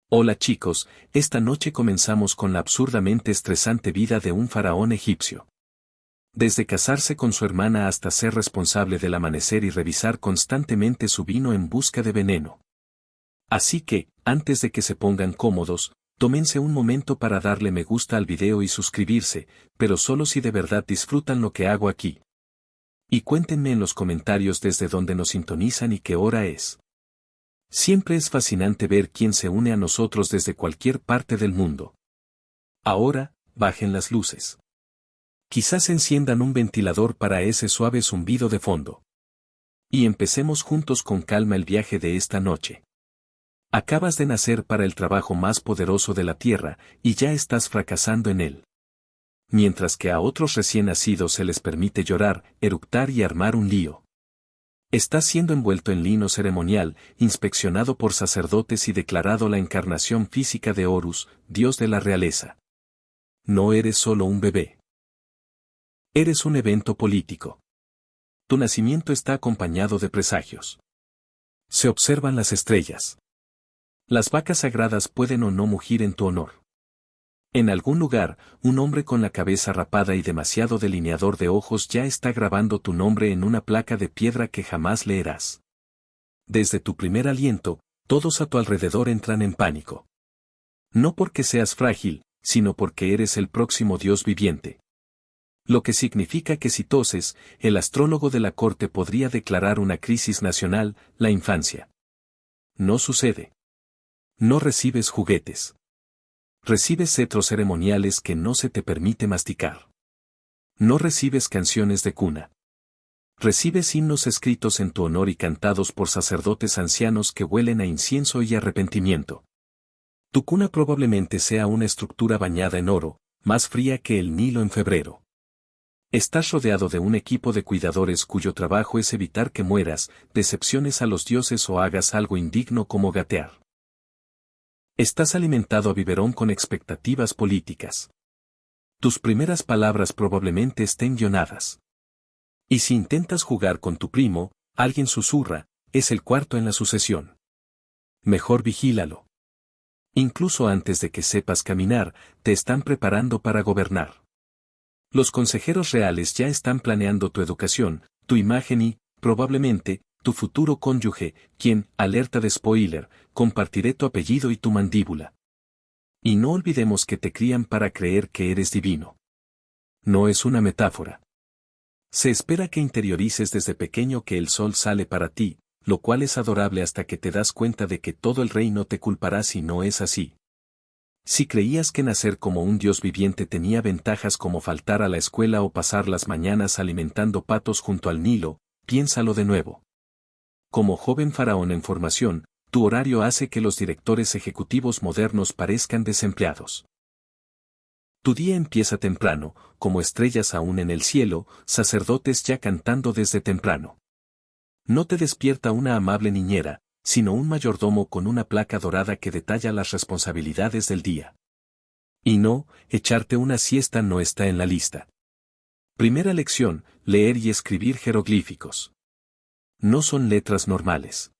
Hola chicos, esta noche comenzamos con la absurdamente estresante vida de un faraón egipcio. Desde casarse con su hermana hasta ser responsable del amanecer y revisar constantemente su vino en busca de veneno. Así que, antes de que se pongan cómodos, tómense un momento para darle me gusta al video y suscribirse, pero solo si de verdad disfrutan lo que hago aquí. Y cuéntenme en los comentarios desde dónde nos sintonizan y qué hora es. Siempre es fascinante ver quién se une a nosotros desde cualquier parte del mundo. Ahora, bajen las luces. Quizás enciendan un ventilador para ese suave zumbido de fondo. Y empecemos juntos con calma el viaje de esta noche. Acabas de nacer para el trabajo más poderoso de la Tierra, y ya estás fracasando en él. Mientras que a otros recién nacidos se les permite llorar, eructar y armar un lío. Estás siendo envuelto en lino ceremonial, inspeccionado por sacerdotes y declarado la encarnación física de Horus, dios de la realeza. No eres solo un bebé. Eres un evento político. Tu nacimiento está acompañado de presagios. Se observan las estrellas. Las vacas sagradas pueden o no mugir en tu honor. En algún lugar, un hombre con la cabeza rapada y demasiado delineador de ojos ya está grabando tu nombre en una placa de piedra que jamás leerás. Desde tu primer aliento, todos a tu alrededor entran en pánico. No porque seas frágil, sino porque eres el próximo dios viviente. Lo que significa que si toses, el astrólogo de la corte podría declarar una crisis nacional, la infancia. No sucede. No recibes juguetes. Recibes cetros ceremoniales que no se te permite masticar. No recibes canciones de cuna. Recibes himnos escritos en tu honor y cantados por sacerdotes ancianos que huelen a incienso y arrepentimiento. Tu cuna probablemente sea una estructura bañada en oro, más fría que el Nilo en febrero. Estás rodeado de un equipo de cuidadores cuyo trabajo es evitar que mueras, decepciones a los dioses o hagas algo indigno como gatear. Estás alimentado a biberón con expectativas políticas. Tus primeras palabras probablemente estén guionadas. Y si intentas jugar con tu primo, alguien susurra, es el cuarto en la sucesión. Mejor vigílalo. Incluso antes de que sepas caminar, te están preparando para gobernar. Los consejeros reales ya están planeando tu educación, tu imagen y, probablemente, tu futuro cónyuge, quien, alerta de spoiler, compartiré tu apellido y tu mandíbula. Y no olvidemos que te crían para creer que eres divino. No es una metáfora. Se espera que interiorices desde pequeño que el sol sale para ti, lo cual es adorable hasta que te das cuenta de que todo el reino te culpará si no es así. Si creías que nacer como un dios viviente tenía ventajas como faltar a la escuela o pasar las mañanas alimentando patos junto al Nilo, piénsalo de nuevo. Como joven faraón en formación, tu horario hace que los directores ejecutivos modernos parezcan desempleados. Tu día empieza temprano, como estrellas aún en el cielo, sacerdotes ya cantando desde temprano. No te despierta una amable niñera, sino un mayordomo con una placa dorada que detalla las responsabilidades del día. Y no, echarte una siesta no está en la lista. Primera lección, leer y escribir jeroglíficos. No son letras normales.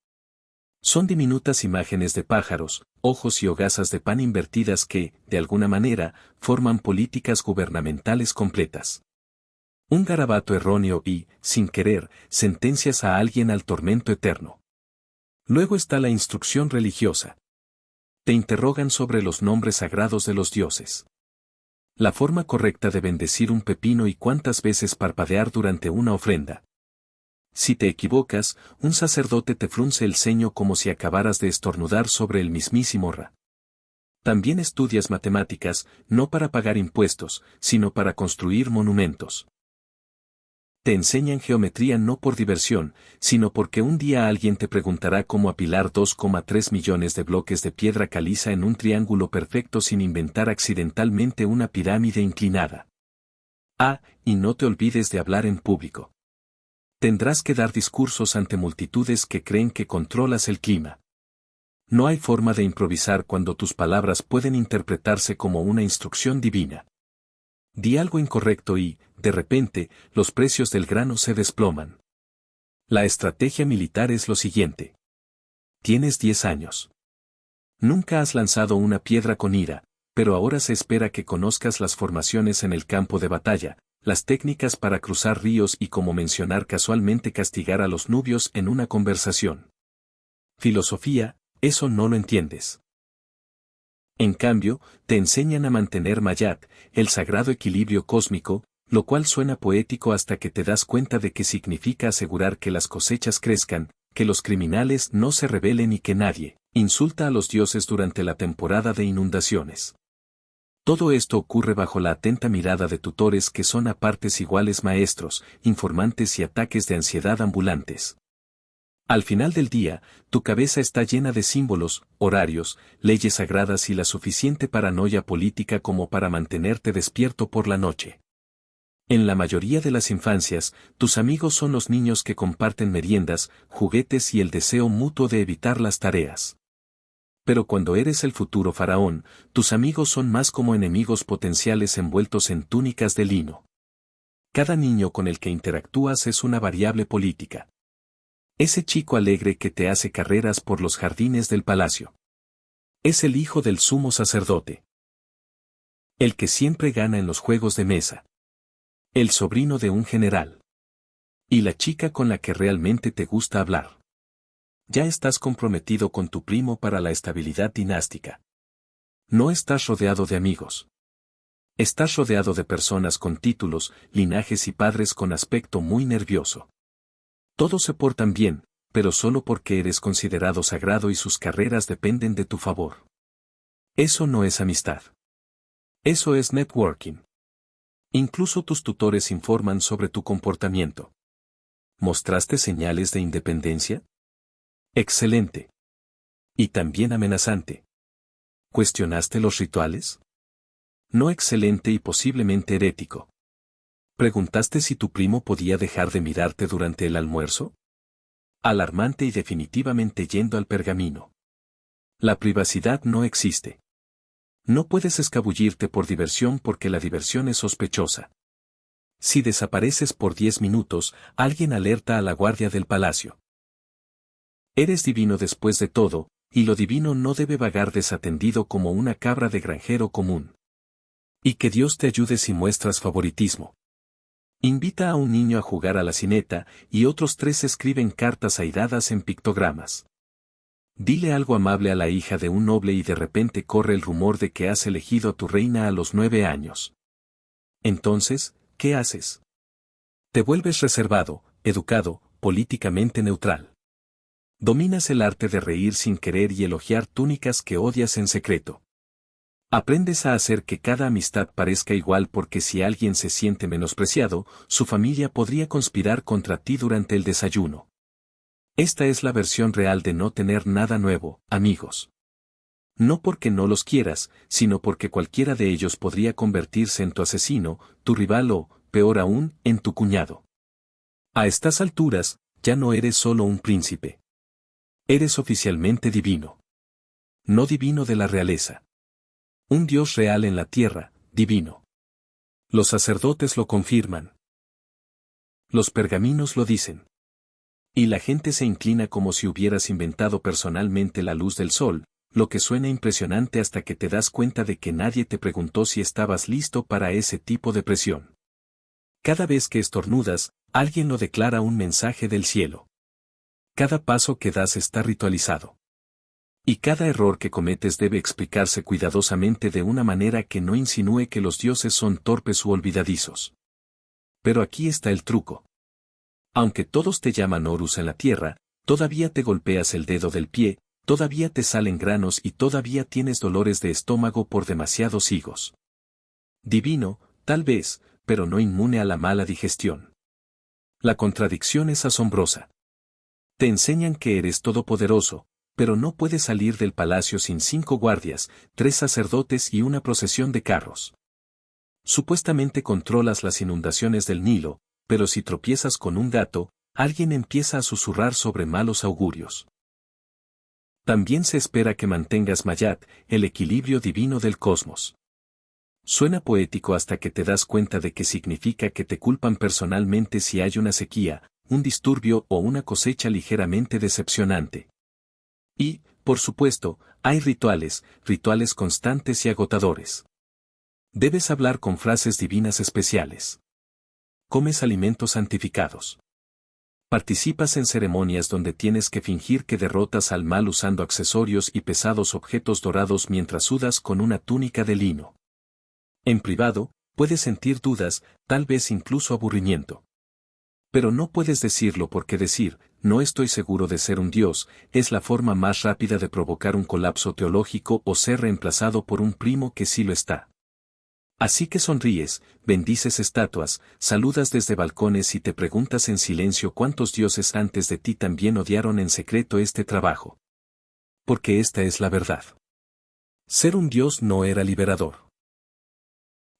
Son diminutas imágenes de pájaros, ojos y hogazas de pan invertidas que, de alguna manera, forman políticas gubernamentales completas. Un garabato erróneo y, sin querer, sentencias a alguien al tormento eterno. Luego está la instrucción religiosa. Te interrogan sobre los nombres sagrados de los dioses. La forma correcta de bendecir un pepino y cuántas veces parpadear durante una ofrenda. Si te equivocas, un sacerdote te frunce el ceño como si acabaras de estornudar sobre el mismísimo Ra. También estudias matemáticas, no para pagar impuestos, sino para construir monumentos. Te enseñan geometría no por diversión, sino porque un día alguien te preguntará cómo apilar 2,3 millones de bloques de piedra caliza en un triángulo perfecto sin inventar accidentalmente una pirámide inclinada. Ah, y no te olvides de hablar en público. Tendrás que dar discursos ante multitudes que creen que controlas el clima. No hay forma de improvisar cuando tus palabras pueden interpretarse como una instrucción divina. Di algo incorrecto y, de repente, los precios del grano se desploman. La estrategia militar es lo siguiente. Tienes 10 años. Nunca has lanzado una piedra con ira, pero ahora se espera que conozcas las formaciones en el campo de batalla, las técnicas para cruzar ríos y cómo mencionar casualmente castigar a los nubios en una conversación. Filosofía, eso no lo entiendes. En cambio, te enseñan a mantener Mayat, el sagrado equilibrio cósmico, lo cual suena poético hasta que te das cuenta de que significa asegurar que las cosechas crezcan, que los criminales no se rebelen y que nadie insulta a los dioses durante la temporada de inundaciones. Todo esto ocurre bajo la atenta mirada de tutores que son a partes iguales maestros, informantes y ataques de ansiedad ambulantes. Al final del día, tu cabeza está llena de símbolos, horarios, leyes sagradas y la suficiente paranoia política como para mantenerte despierto por la noche. En la mayoría de las infancias, tus amigos son los niños que comparten meriendas, juguetes y el deseo mutuo de evitar las tareas. Pero cuando eres el futuro faraón, tus amigos son más como enemigos potenciales envueltos en túnicas de lino. Cada niño con el que interactúas es una variable política. Ese chico alegre que te hace carreras por los jardines del palacio. Es el hijo del sumo sacerdote. El que siempre gana en los juegos de mesa. El sobrino de un general. Y la chica con la que realmente te gusta hablar. Ya estás comprometido con tu primo para la estabilidad dinástica. No estás rodeado de amigos. Estás rodeado de personas con títulos, linajes y padres con aspecto muy nervioso. Todos se portan bien, pero solo porque eres considerado sagrado y sus carreras dependen de tu favor. Eso no es amistad. Eso es networking. Incluso tus tutores informan sobre tu comportamiento. ¿Mostraste señales de independencia? Excelente. Y también amenazante. ¿Cuestionaste los rituales? No excelente y posiblemente herético. ¿Preguntaste si tu primo podía dejar de mirarte durante el almuerzo? Alarmante y definitivamente yendo al pergamino. La privacidad no existe. No puedes escabullirte por diversión porque la diversión es sospechosa. Si desapareces por 10 minutos, alguien alerta a la guardia del palacio. Eres divino después de todo, y lo divino no debe vagar desatendido como una cabra de granjero común. Y que Dios te ayude si muestras favoritismo. Invita a un niño a jugar a la cineta, y otros 3 escriben cartas airadas en pictogramas. Dile algo amable a la hija de un noble y de repente corre el rumor de que has elegido a tu reina a los 9 años. Entonces, ¿qué haces? Te vuelves reservado, educado, políticamente neutral. Dominas el arte de reír sin querer y elogiar túnicas que odias en secreto. Aprendes a hacer que cada amistad parezca igual porque si alguien se siente menospreciado, su familia podría conspirar contra ti durante el desayuno. Esta es la versión real de no tener nada nuevo, amigos. No porque no los quieras, sino porque cualquiera de ellos podría convertirse en tu asesino, tu rival o, peor aún, en tu cuñado. A estas alturas, ya no eres solo un príncipe. Eres oficialmente divino. No divino de la realeza. Un Dios real en la tierra, divino. Los sacerdotes lo confirman. Los pergaminos lo dicen. Y la gente se inclina como si hubieras inventado personalmente la luz del sol, lo que suena impresionante hasta que te das cuenta de que nadie te preguntó si estabas listo para ese tipo de presión. Cada vez que estornudas, alguien lo declara un mensaje del cielo. Cada paso que das está ritualizado. Y cada error que cometes debe explicarse cuidadosamente de una manera que no insinúe que los dioses son torpes u olvidadizos. Pero aquí está el truco. Aunque todos te llaman Horus en la tierra, todavía te golpeas el dedo del pie, todavía te salen granos y todavía tienes dolores de estómago por demasiados higos. Divino, tal vez, pero no inmune a la mala digestión. La contradicción es asombrosa. Te enseñan que eres todopoderoso, pero no puedes salir del palacio sin 5 guardias, 3 sacerdotes y una procesión de carros. Supuestamente controlas las inundaciones del Nilo, pero si tropiezas con un gato, alguien empieza a susurrar sobre malos augurios. También se espera que mantengas Mayat, el equilibrio divino del cosmos. Suena poético hasta que te das cuenta de que significa que te culpan personalmente si hay una sequía, un disturbio o una cosecha ligeramente decepcionante. Y, Por supuesto, hay rituales constantes y agotadores. Debes hablar con frases divinas especiales. Comes alimentos santificados. Participas en ceremonias donde tienes que fingir que derrotas al mal usando accesorios y pesados objetos dorados mientras sudas con una túnica de lino. En privado, puedes sentir dudas, tal vez incluso aburrimiento. Pero no puedes decirlo porque decir, no estoy seguro de ser un dios, es la forma más rápida de provocar un colapso teológico o ser reemplazado por un primo que sí lo está. Así que sonríes, bendices estatuas, saludas desde balcones y te preguntas en silencio cuántos dioses antes de ti también odiaron en secreto este trabajo. Porque esta es la verdad. Ser un dios no era liberador.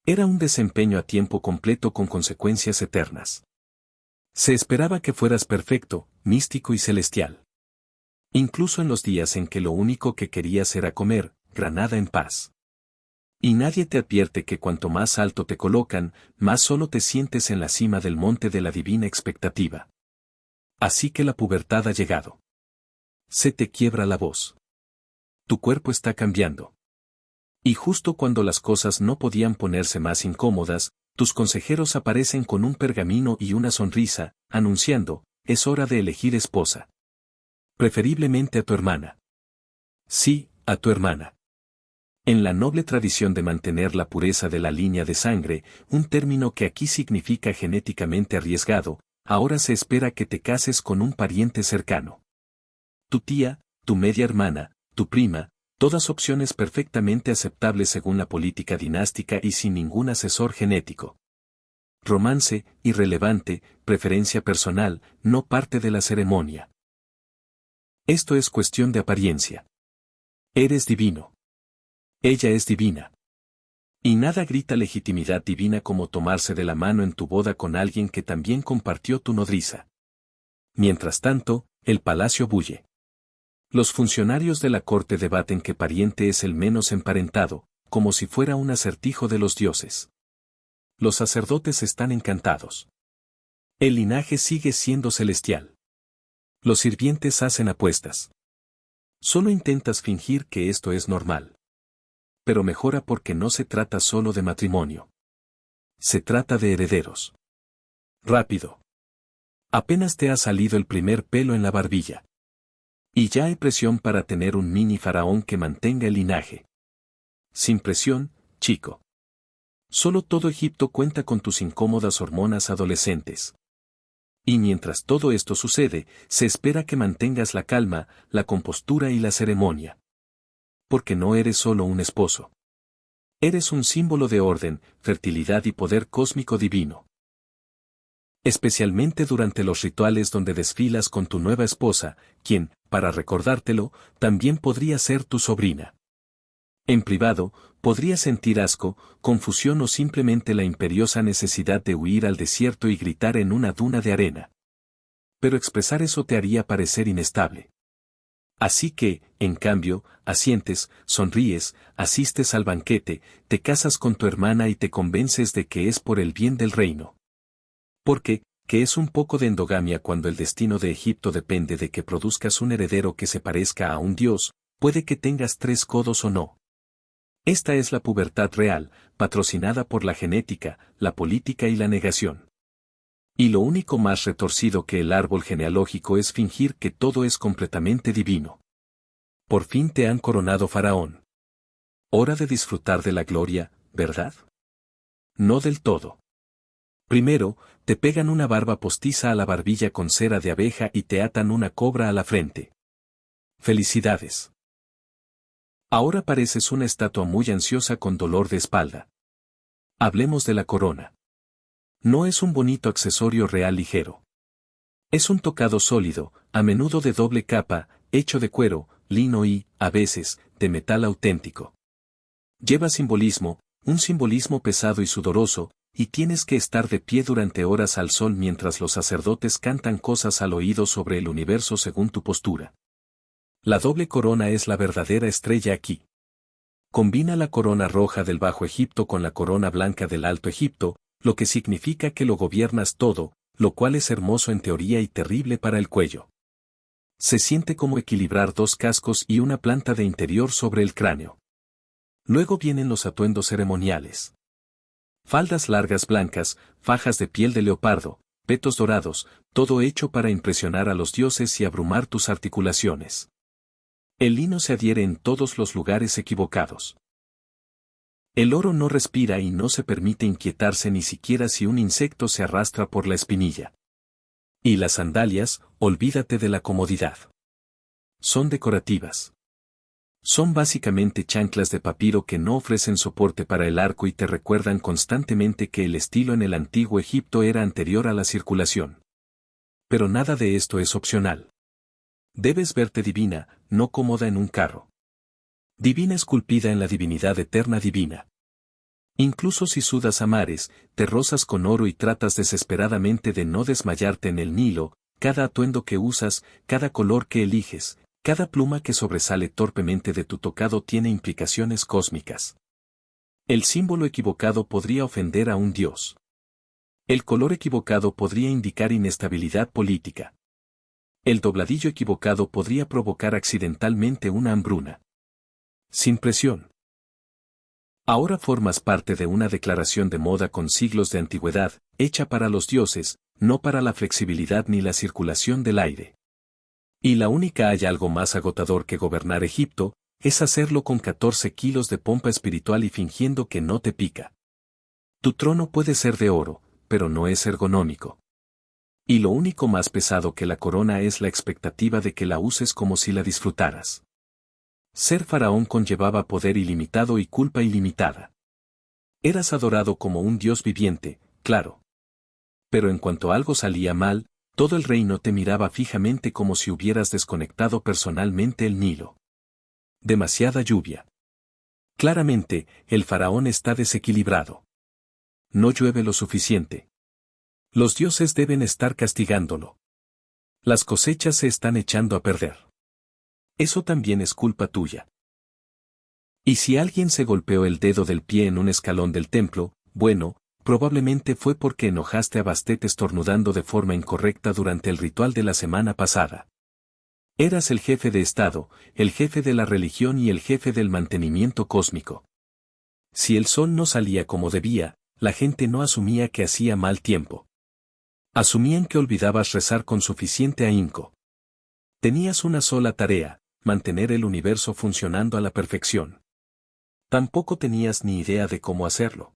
Era un desempeño a tiempo completo con consecuencias eternas. Se esperaba que fueras perfecto, místico y celestial. Incluso en los días en que lo único que querías era comer, granada en paz. Y nadie te advierte que cuanto más alto te colocan, más solo te sientes en la cima del monte de la divina expectativa. Así que la pubertad ha llegado. Se te quiebra la voz. Tu cuerpo está cambiando. Y justo cuando las cosas no podían ponerse más incómodas, tus consejeros aparecen con un pergamino y una sonrisa, anunciando, es hora de elegir esposa. Preferiblemente a tu hermana. Sí, a tu hermana. En la noble tradición de mantener la pureza de la línea de sangre, un término que aquí significa genéticamente arriesgado, ahora se espera que te cases con un pariente cercano. Tu tía, tu media hermana, tu prima, todas opciones perfectamente aceptables según la política dinástica y sin ningún asesor genético. Romance, irrelevante, preferencia personal, no parte de la ceremonia. Esto es cuestión de apariencia. Eres divino. Ella es divina. Y nada grita legitimidad divina como tomarse de la mano en tu boda con alguien que también compartió tu nodriza. Mientras tanto, el palacio bulle. Los funcionarios de la corte debaten qué pariente es el menos emparentado, como si fuera un acertijo de los dioses. Los sacerdotes están encantados. El linaje sigue siendo celestial. Los sirvientes hacen apuestas. Solo intentas fingir que esto es normal. Pero mejora porque no se trata solo de matrimonio. Se trata de herederos. Rápido. Apenas te ha salido el primer pelo en la barbilla. Y ya hay presión para tener un mini faraón que mantenga el linaje. Sin presión, chico. Solo todo Egipto cuenta con tus incómodas hormonas adolescentes. Y mientras todo esto sucede, se espera que mantengas la calma, la compostura y la ceremonia. Porque no eres solo un esposo. Eres un símbolo de orden, fertilidad y poder cósmico divino. Especialmente durante los rituales donde desfilas con tu nueva esposa, quien, para recordártelo, también podría ser tu sobrina. En privado, podrías sentir asco, confusión o simplemente la imperiosa necesidad de huir al desierto y gritar en una duna de arena. Pero expresar eso te haría parecer inestable. Así que, en cambio, asientes, sonríes, asistes al banquete, te casas con tu hermana y te convences de que es por el bien del reino. Porque, que es un poco de endogamia cuando el destino de Egipto depende de que produzcas un heredero que se parezca a un dios, puede que tengas 3 codos o no. Esta es la pubertad real, patrocinada por la genética, la política y la negación. Y lo único más retorcido que el árbol genealógico es fingir que todo es completamente divino. Por fin te han coronado faraón. Hora de disfrutar de la gloria, ¿verdad? No del todo. Primero, te pegan una barba postiza a la barbilla con cera de abeja y te atan una cobra a la frente. ¡Felicidades! Ahora pareces una estatua muy ansiosa con dolor de espalda. Hablemos de la corona. No es un bonito accesorio real ligero. Es un tocado sólido, a menudo de doble capa, hecho de cuero, lino y, a veces, de metal auténtico. Lleva simbolismo, un simbolismo pesado y sudoroso, y tienes que estar de pie durante horas al sol mientras los sacerdotes cantan cosas al oído sobre el universo según tu postura. La doble corona es la verdadera estrella aquí. Combina la corona roja del Bajo Egipto con la corona blanca del Alto Egipto, lo que significa que lo gobiernas todo, lo cual es hermoso en teoría y terrible para el cuello. Se siente como equilibrar dos cascos y una planta de interior sobre el cráneo. Luego vienen los atuendos ceremoniales. Faldas largas blancas, fajas de piel de leopardo, petos dorados, todo hecho para impresionar a los dioses y abrumar tus articulaciones. El lino se adhiere en todos los lugares equivocados. El oro no respira y no se permite inquietarse ni siquiera si un insecto se arrastra por la espinilla. Y las sandalias, olvídate de la comodidad. Son decorativas. Son básicamente chanclas de papiro que no ofrecen soporte para el arco y te recuerdan constantemente que el estilo en el antiguo Egipto era anterior a la circulación. Pero nada de esto es opcional. Debes verte divina, no cómoda en un carro. Divina esculpida en la divinidad eterna divina. Incluso si sudas a mares, te rozas con oro y tratas desesperadamente de no desmayarte en el Nilo, cada atuendo que usas, cada color que eliges, cada pluma que sobresale torpemente de tu tocado tiene implicaciones cósmicas. El símbolo equivocado podría ofender a un dios. El color equivocado podría indicar inestabilidad política. El dobladillo equivocado podría provocar accidentalmente una hambruna. Sin presión. Ahora formas parte de una declaración de moda con siglos de antigüedad, hecha para los dioses, no para la flexibilidad ni la circulación del aire. Y la única hay algo más agotador que gobernar Egipto, es hacerlo con 14 kilos de pompa espiritual y fingiendo que no te pica. Tu trono puede ser de oro, pero no es ergonómico. Y lo único más pesado que la corona es la expectativa de que la uses como si la disfrutaras. Ser faraón conllevaba poder ilimitado y culpa ilimitada. Eras adorado como un dios viviente, claro. Pero en cuanto algo salía mal, todo el reino te miraba fijamente como si hubieras desconectado personalmente el Nilo. Demasiada lluvia. Claramente, el faraón está desequilibrado. No llueve lo suficiente. Los dioses deben estar castigándolo. Las cosechas se están echando a perder. Eso también es culpa tuya. Y si alguien se golpeó el dedo del pie en un escalón del templo, bueno, probablemente fue porque enojaste a Bastet estornudando de forma incorrecta durante el ritual de la semana pasada. Eras el jefe de Estado, el jefe de la religión y el jefe del mantenimiento cósmico. Si el sol no salía como debía, la gente no asumía que hacía mal tiempo. Asumían que olvidabas rezar con suficiente ahínco. Tenías una sola tarea, mantener el universo funcionando a la perfección. Tampoco tenías ni idea de cómo hacerlo.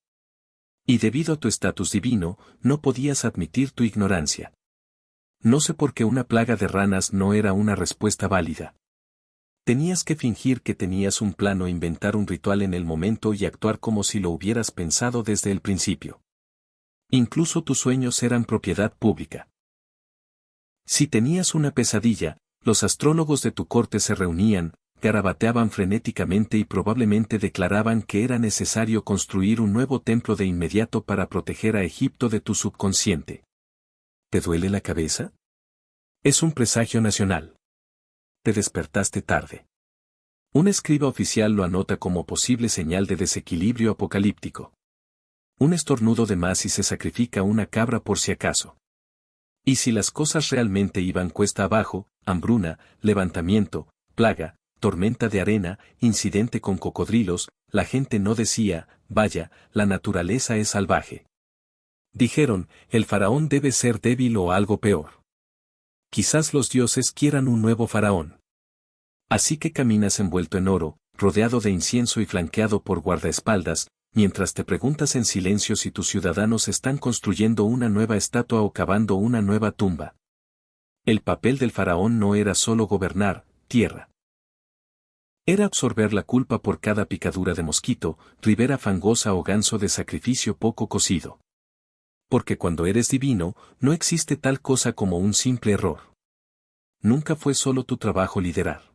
Y debido a tu estatus divino, no podías admitir tu ignorancia. No sé por qué una plaga de ranas no era una respuesta válida. Tenías que fingir que tenías un plan o inventar un ritual en el momento y actuar como si lo hubieras pensado desde el principio. Incluso tus sueños eran propiedad pública. Si tenías una pesadilla, los astrólogos de tu corte se reunían, garabateaban frenéticamente y probablemente declaraban que era necesario construir un nuevo templo de inmediato para proteger a Egipto de tu subconsciente. ¿Te duele la cabeza? Es un presagio nacional. Te despertaste tarde. Un escriba oficial lo anota como posible señal de desequilibrio apocalíptico. Un estornudo de más y se sacrifica una cabra por si acaso. Y si las cosas realmente iban cuesta abajo, hambruna, levantamiento, plaga, tormenta de arena, incidente con cocodrilos, la gente no decía, vaya, la naturaleza es salvaje. Dijeron, el faraón debe ser débil o algo peor. Quizás los dioses quieran un nuevo faraón. Así que caminas envuelto en oro, rodeado de incienso y flanqueado por guardaespaldas, mientras te preguntas en silencio si tus ciudadanos están construyendo una nueva estatua o cavando una nueva tumba. El papel del faraón no era solo gobernar tierra. Era absorber la culpa por cada picadura de mosquito, ribera fangosa o ganso de sacrificio poco cocido. Porque cuando eres divino, no existe tal cosa como un simple error. Nunca fue solo tu trabajo liderar.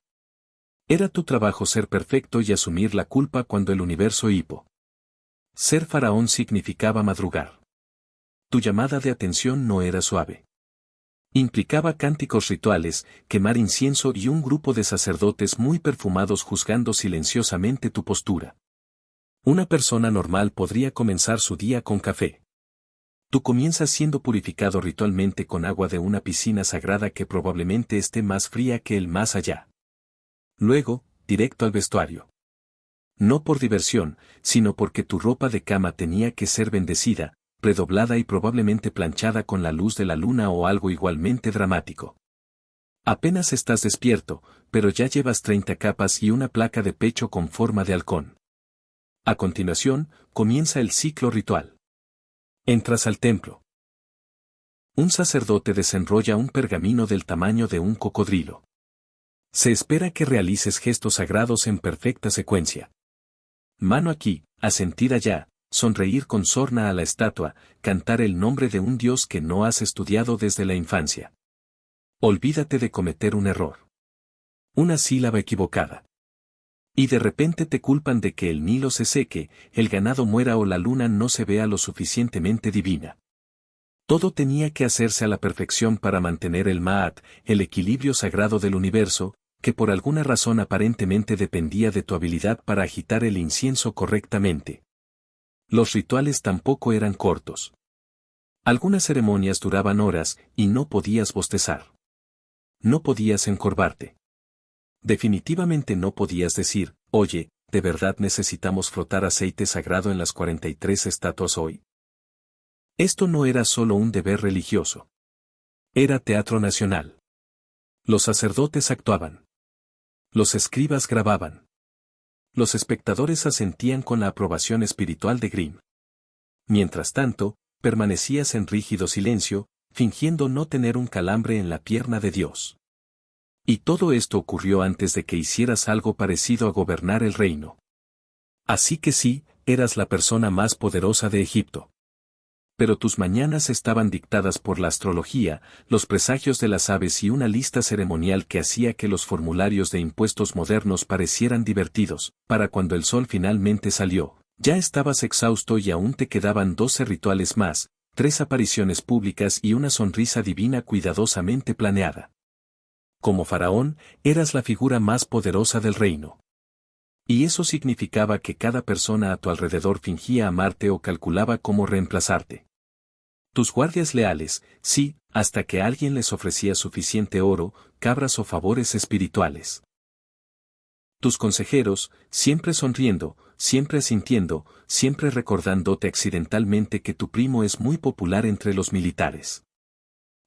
Era tu trabajo ser perfecto y asumir la culpa cuando el universo hipo. Ser faraón significaba madrugar. Tu llamada de atención no era suave. Implicaba cánticos rituales, quemar incienso y un grupo de sacerdotes muy perfumados juzgando silenciosamente tu postura. Una persona normal podría comenzar su día con café. Tú comienzas siendo purificado ritualmente con agua de una piscina sagrada que probablemente esté más fría que el más allá. Luego, directo al vestuario. No por diversión, sino porque tu ropa de cama tenía que ser bendecida, redoblada y probablemente planchada con la luz de la luna o algo igualmente dramático. Apenas estás despierto, pero ya llevas 30 capas y una placa de pecho con forma de halcón. A continuación, comienza el ciclo ritual. Entras al templo. Un sacerdote desenrolla un pergamino del tamaño de un cocodrilo. Se espera que realices gestos sagrados en perfecta secuencia. Mano aquí, asentir allá, sonreír con sorna a la estatua, cantar el nombre de un dios que no has estudiado desde la infancia. Olvídate de cometer un error. Una sílaba equivocada. Y de repente te culpan de que el Nilo se seque, el ganado muera o la luna no se vea lo suficientemente divina. Todo tenía que hacerse a la perfección para mantener el Ma'at, el equilibrio sagrado del universo, que por alguna razón aparentemente dependía de tu habilidad para agitar el incienso correctamente. Los rituales tampoco eran cortos. Algunas ceremonias duraban horas y no podías bostezar. No podías encorvarte. Definitivamente no podías decir, oye, ¿de verdad necesitamos frotar aceite sagrado en las 43 estatuas hoy? Esto no era solo un deber religioso. Era teatro nacional. Los sacerdotes actuaban. Los escribas grababan. Los espectadores asentían con la aprobación espiritual de Grimm. Mientras tanto, permanecías en rígido silencio, fingiendo no tener un calambre en la pierna de Dios. Y todo esto ocurrió antes de que hicieras algo parecido a gobernar el reino. Así que sí, eras la persona más poderosa de Egipto. Pero tus mañanas estaban dictadas por la astrología, los presagios de las aves y una lista ceremonial que hacía que los formularios de impuestos modernos parecieran divertidos. Para cuando el sol finalmente salió, ya estabas exhausto y aún te quedaban 12 rituales más, 3 apariciones públicas y una sonrisa divina cuidadosamente planeada. Como faraón, eras la figura más poderosa del reino. Y eso significaba que cada persona a tu alrededor fingía amarte o calculaba cómo reemplazarte. Tus guardias leales, sí, hasta que alguien les ofrecía suficiente oro, cabras o favores espirituales. Tus consejeros, siempre sonriendo, siempre asintiendo, siempre recordándote accidentalmente que tu primo es muy popular entre los militares.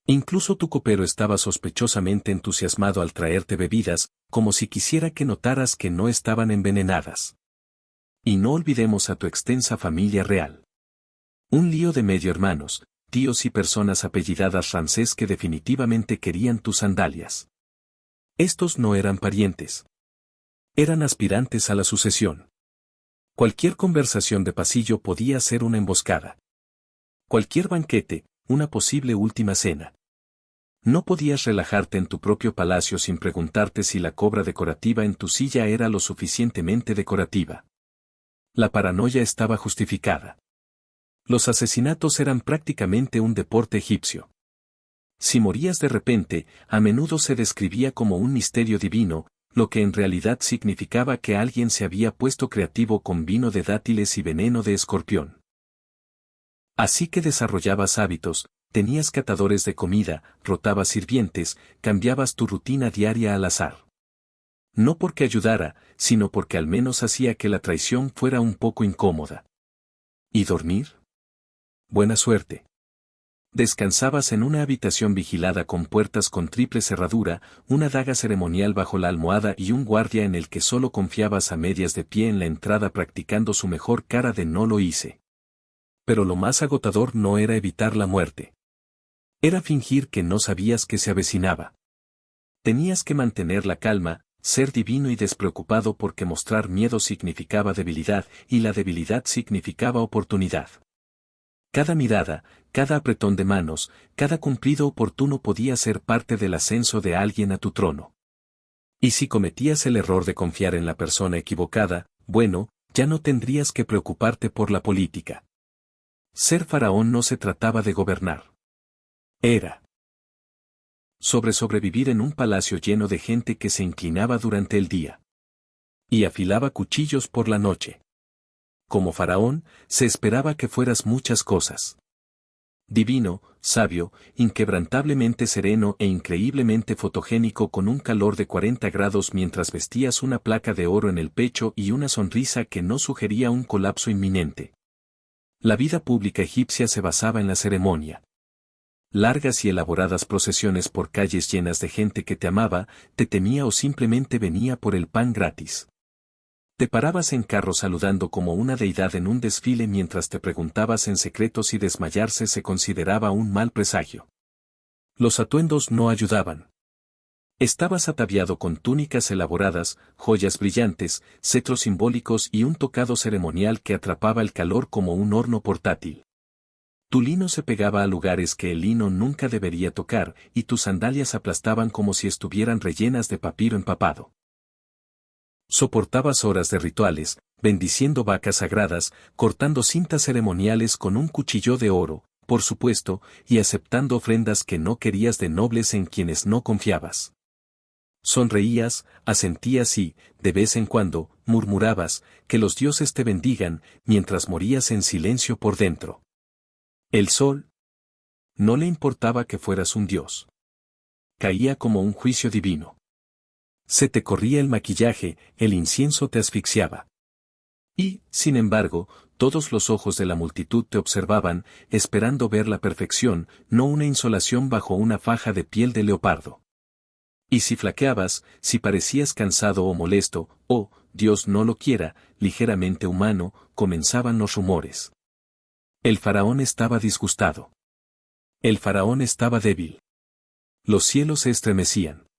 Incluso tu copero estaba sospechosamente entusiasmado al traerte bebidas, como si quisiera que notaras que no estaban envenenadas. Y no olvidemos a tu extensa familia real. Un lío de medio hermanos, tíos y personas apellidadas Ramsés que definitivamente querían tus sandalias. Estos no eran parientes. Eran aspirantes a la sucesión. Cualquier conversación de pasillo podía ser una emboscada. Cualquier banquete, una posible última cena. No podías relajarte en tu propio palacio sin preguntarte si la cobra decorativa en tu silla era lo suficientemente decorativa. La paranoia estaba justificada. Los asesinatos eran prácticamente un deporte egipcio. Si morías de repente, a menudo se describía como un misterio divino, lo que en realidad significaba que alguien se había puesto creativo con vino de dátiles y veneno de escorpión. Así que desarrollabas hábitos, tenías catadores de comida, rotabas sirvientes, cambiabas tu rutina diaria al azar. No porque ayudara, sino porque al menos hacía que la traición fuera un poco incómoda. ¿Y dormir? Buena suerte. Descansabas en una habitación vigilada con puertas con triple cerradura, una daga ceremonial bajo la almohada y un guardia en el que solo confiabas a medias de pie en la entrada practicando su mejor cara de no lo hice. Pero lo más agotador no era evitar la muerte. Era fingir que no sabías que se avecinaba. Tenías que mantener la calma, ser divino y despreocupado porque mostrar miedo significaba debilidad y la debilidad significaba oportunidad. Cada mirada, cada apretón de manos, cada cumplido oportuno podía ser parte del ascenso de alguien a tu trono. Y si cometías el error de confiar en la persona equivocada, bueno, ya no tendrías que preocuparte por la política. Ser faraón no se trataba de gobernar. Era sobre sobrevivir en un palacio lleno de gente que se inclinaba durante el día y afilaba cuchillos por la noche. Como faraón, se esperaba que fueras muchas cosas. Divino, sabio, inquebrantablemente sereno e increíblemente fotogénico con un calor de 40 grados mientras vestías una placa de oro en el pecho y una sonrisa que no sugería un colapso inminente. La vida pública egipcia se basaba en la ceremonia. Largas y elaboradas procesiones por calles llenas de gente que te amaba, te temía o simplemente venía por el pan gratis. Te parabas en carro saludando como una deidad en un desfile mientras te preguntabas en secreto si desmayarse se consideraba un mal presagio. Los atuendos no ayudaban. Estabas ataviado con túnicas elaboradas, joyas brillantes, cetros simbólicos y un tocado ceremonial que atrapaba el calor como un horno portátil. Tu lino se pegaba a lugares que el lino nunca debería tocar, y tus sandalias aplastaban como si estuvieran rellenas de papiro empapado. Soportabas horas de rituales, bendiciendo vacas sagradas, cortando cintas ceremoniales con un cuchillo de oro, por supuesto, y aceptando ofrendas que no querías de nobles en quienes no confiabas. Sonreías, asentías y, de vez en cuando, murmurabas, que los dioses te bendigan, mientras morías en silencio por dentro. El sol. No le importaba que fueras un dios. Caía como un juicio divino. Se te corría el maquillaje, el incienso te asfixiaba. Y, sin embargo, todos los ojos de la multitud te observaban, esperando ver la perfección, no una insolación bajo una faja de piel de leopardo. Y si flaqueabas, si parecías cansado o molesto, o, Dios no lo quiera, ligeramente humano, comenzaban los rumores. El faraón estaba disgustado. El faraón estaba débil. Los cielos se estremecían.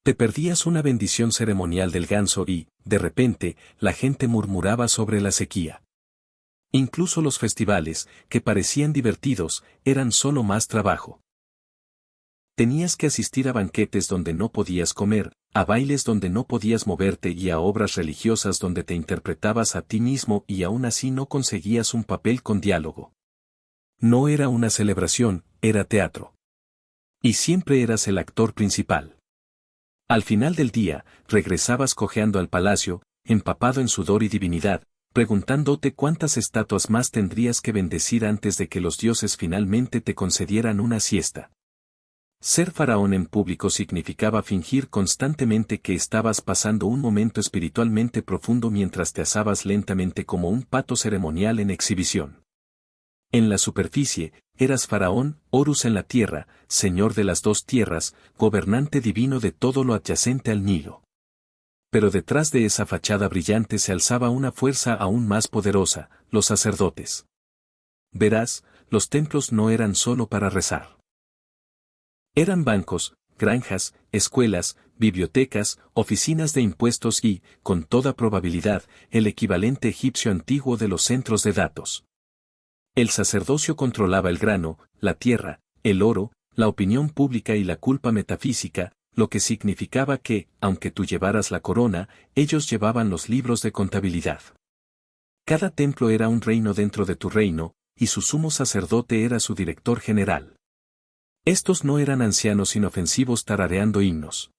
Te perdías una bendición ceremonial del ganso y, de repente, la gente murmuraba sobre la sequía. Incluso los festivales, que parecían divertidos, eran solo más trabajo. Tenías que asistir a banquetes donde no podías comer, a bailes donde no podías moverte y a obras religiosas donde te interpretabas a ti mismo y aún así no conseguías un papel con diálogo. No era una celebración, era teatro. Y siempre eras el actor principal. Al final del día, regresabas cojeando al palacio, empapado en sudor y divinidad, preguntándote cuántas estatuas más tendrías que bendecir antes de que los dioses finalmente te concedieran una siesta. Ser faraón en público significaba fingir constantemente que estabas pasando un momento espiritualmente profundo mientras te asabas lentamente como un pato ceremonial en exhibición. En la superficie, eras faraón, Horus en la tierra, señor de las dos tierras, gobernante divino de todo lo adyacente al Nilo. Pero detrás de esa fachada brillante se alzaba una fuerza aún más poderosa, los sacerdotes. Verás, los templos no eran solo para rezar. Eran bancos, granjas, escuelas, bibliotecas, oficinas de impuestos y, con toda probabilidad, el equivalente egipcio antiguo de los centros de datos. El sacerdocio controlaba el grano, la tierra, el oro, la opinión pública y la culpa metafísica, lo que significaba que, aunque tú llevaras la corona, ellos llevaban los libros de contabilidad. Cada templo era un reino dentro de tu reino, y su sumo sacerdote era su director general. Estos no eran ancianos inofensivos tarareando himnos.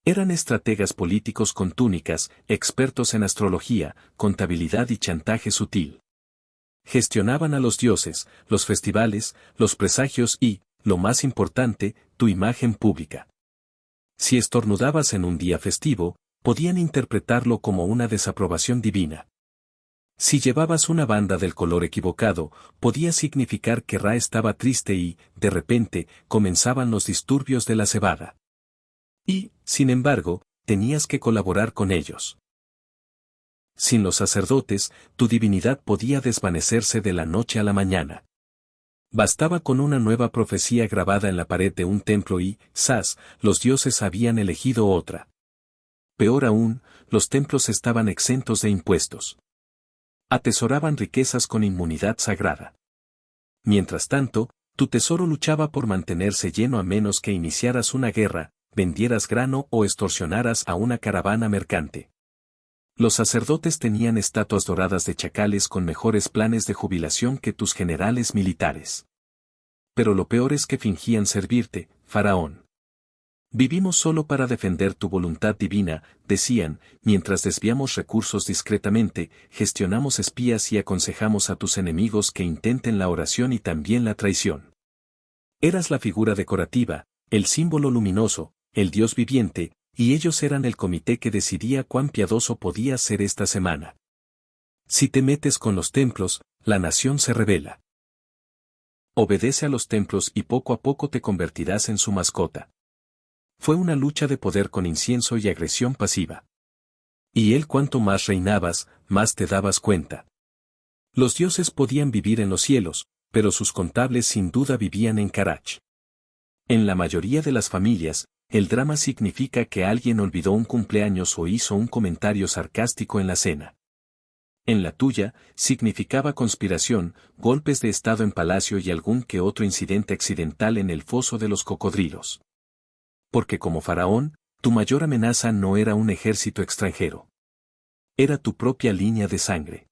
Eran estrategas políticos con túnicas, expertos en astrología, contabilidad y chantaje sutil. Gestionaban a los dioses, los festivales, los presagios y, lo más importante, tu imagen pública. Si estornudabas en un día festivo, podían interpretarlo como una desaprobación divina. Si llevabas una banda del color equivocado, podía significar que Ra estaba triste y, de repente, comenzaban los disturbios de la cebada. Y, sin embargo, tenías que colaborar con ellos. Sin los sacerdotes, tu divinidad podía desvanecerse de la noche a la mañana. Bastaba con una nueva profecía grabada en la pared de un templo y, ¡zas!, los dioses habían elegido otra. Peor aún, los templos estaban exentos de impuestos. Atesoraban riquezas con inmunidad sagrada. Mientras tanto, tu tesoro luchaba por mantenerse lleno a menos que iniciaras una guerra, vendieras grano o extorsionaras a una caravana mercante. Los sacerdotes tenían estatuas doradas de chacales con mejores planes de jubilación que tus generales militares. Pero lo peor es que fingían servirte, faraón. Vivimos solo para defender tu voluntad divina, decían, mientras desviamos recursos discretamente, gestionamos espías y aconsejamos a tus enemigos que intenten la oración y también la traición. Eras la figura decorativa, el símbolo luminoso, el Dios viviente, y ellos eran el comité que decidía cuán piadoso podías ser esta semana. Si te metes con los templos, la nación se rebela. Obedece a los templos y poco a poco te convertirás en su mascota. Fue una lucha de poder con incienso y agresión pasiva. Y él cuanto más reinabas, más te dabas cuenta. Los dioses podían vivir en los cielos, pero sus contables sin duda vivían en Karach. En la mayoría de las familias, el drama significa que alguien olvidó un cumpleaños o hizo un comentario sarcástico en la cena. En la tuya, significaba conspiración, golpes de estado en palacio y algún que otro incidente accidental en el foso de los cocodrilos. Porque como faraón, tu mayor amenaza no era un ejército extranjero. Era tu propia línea de sangre.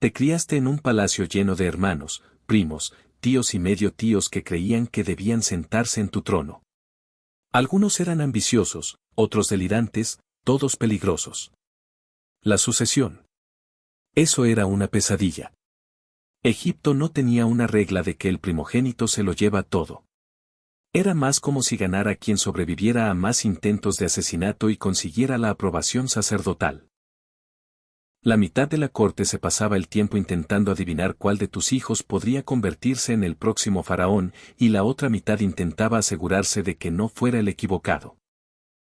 Te criaste en un palacio lleno de hermanos, primos, tíos y medio tíos que creían que debían sentarse en tu trono. Algunos eran ambiciosos, otros delirantes, todos peligrosos. La sucesión. Eso era una pesadilla. Egipto no tenía una regla de que el primogénito se lo lleva todo. Era más como si ganara quien sobreviviera a más intentos de asesinato y consiguiera la aprobación sacerdotal. La mitad de la corte se pasaba el tiempo intentando adivinar cuál de tus hijos podría convertirse en el próximo faraón, y la otra mitad intentaba asegurarse de que no fuera el equivocado.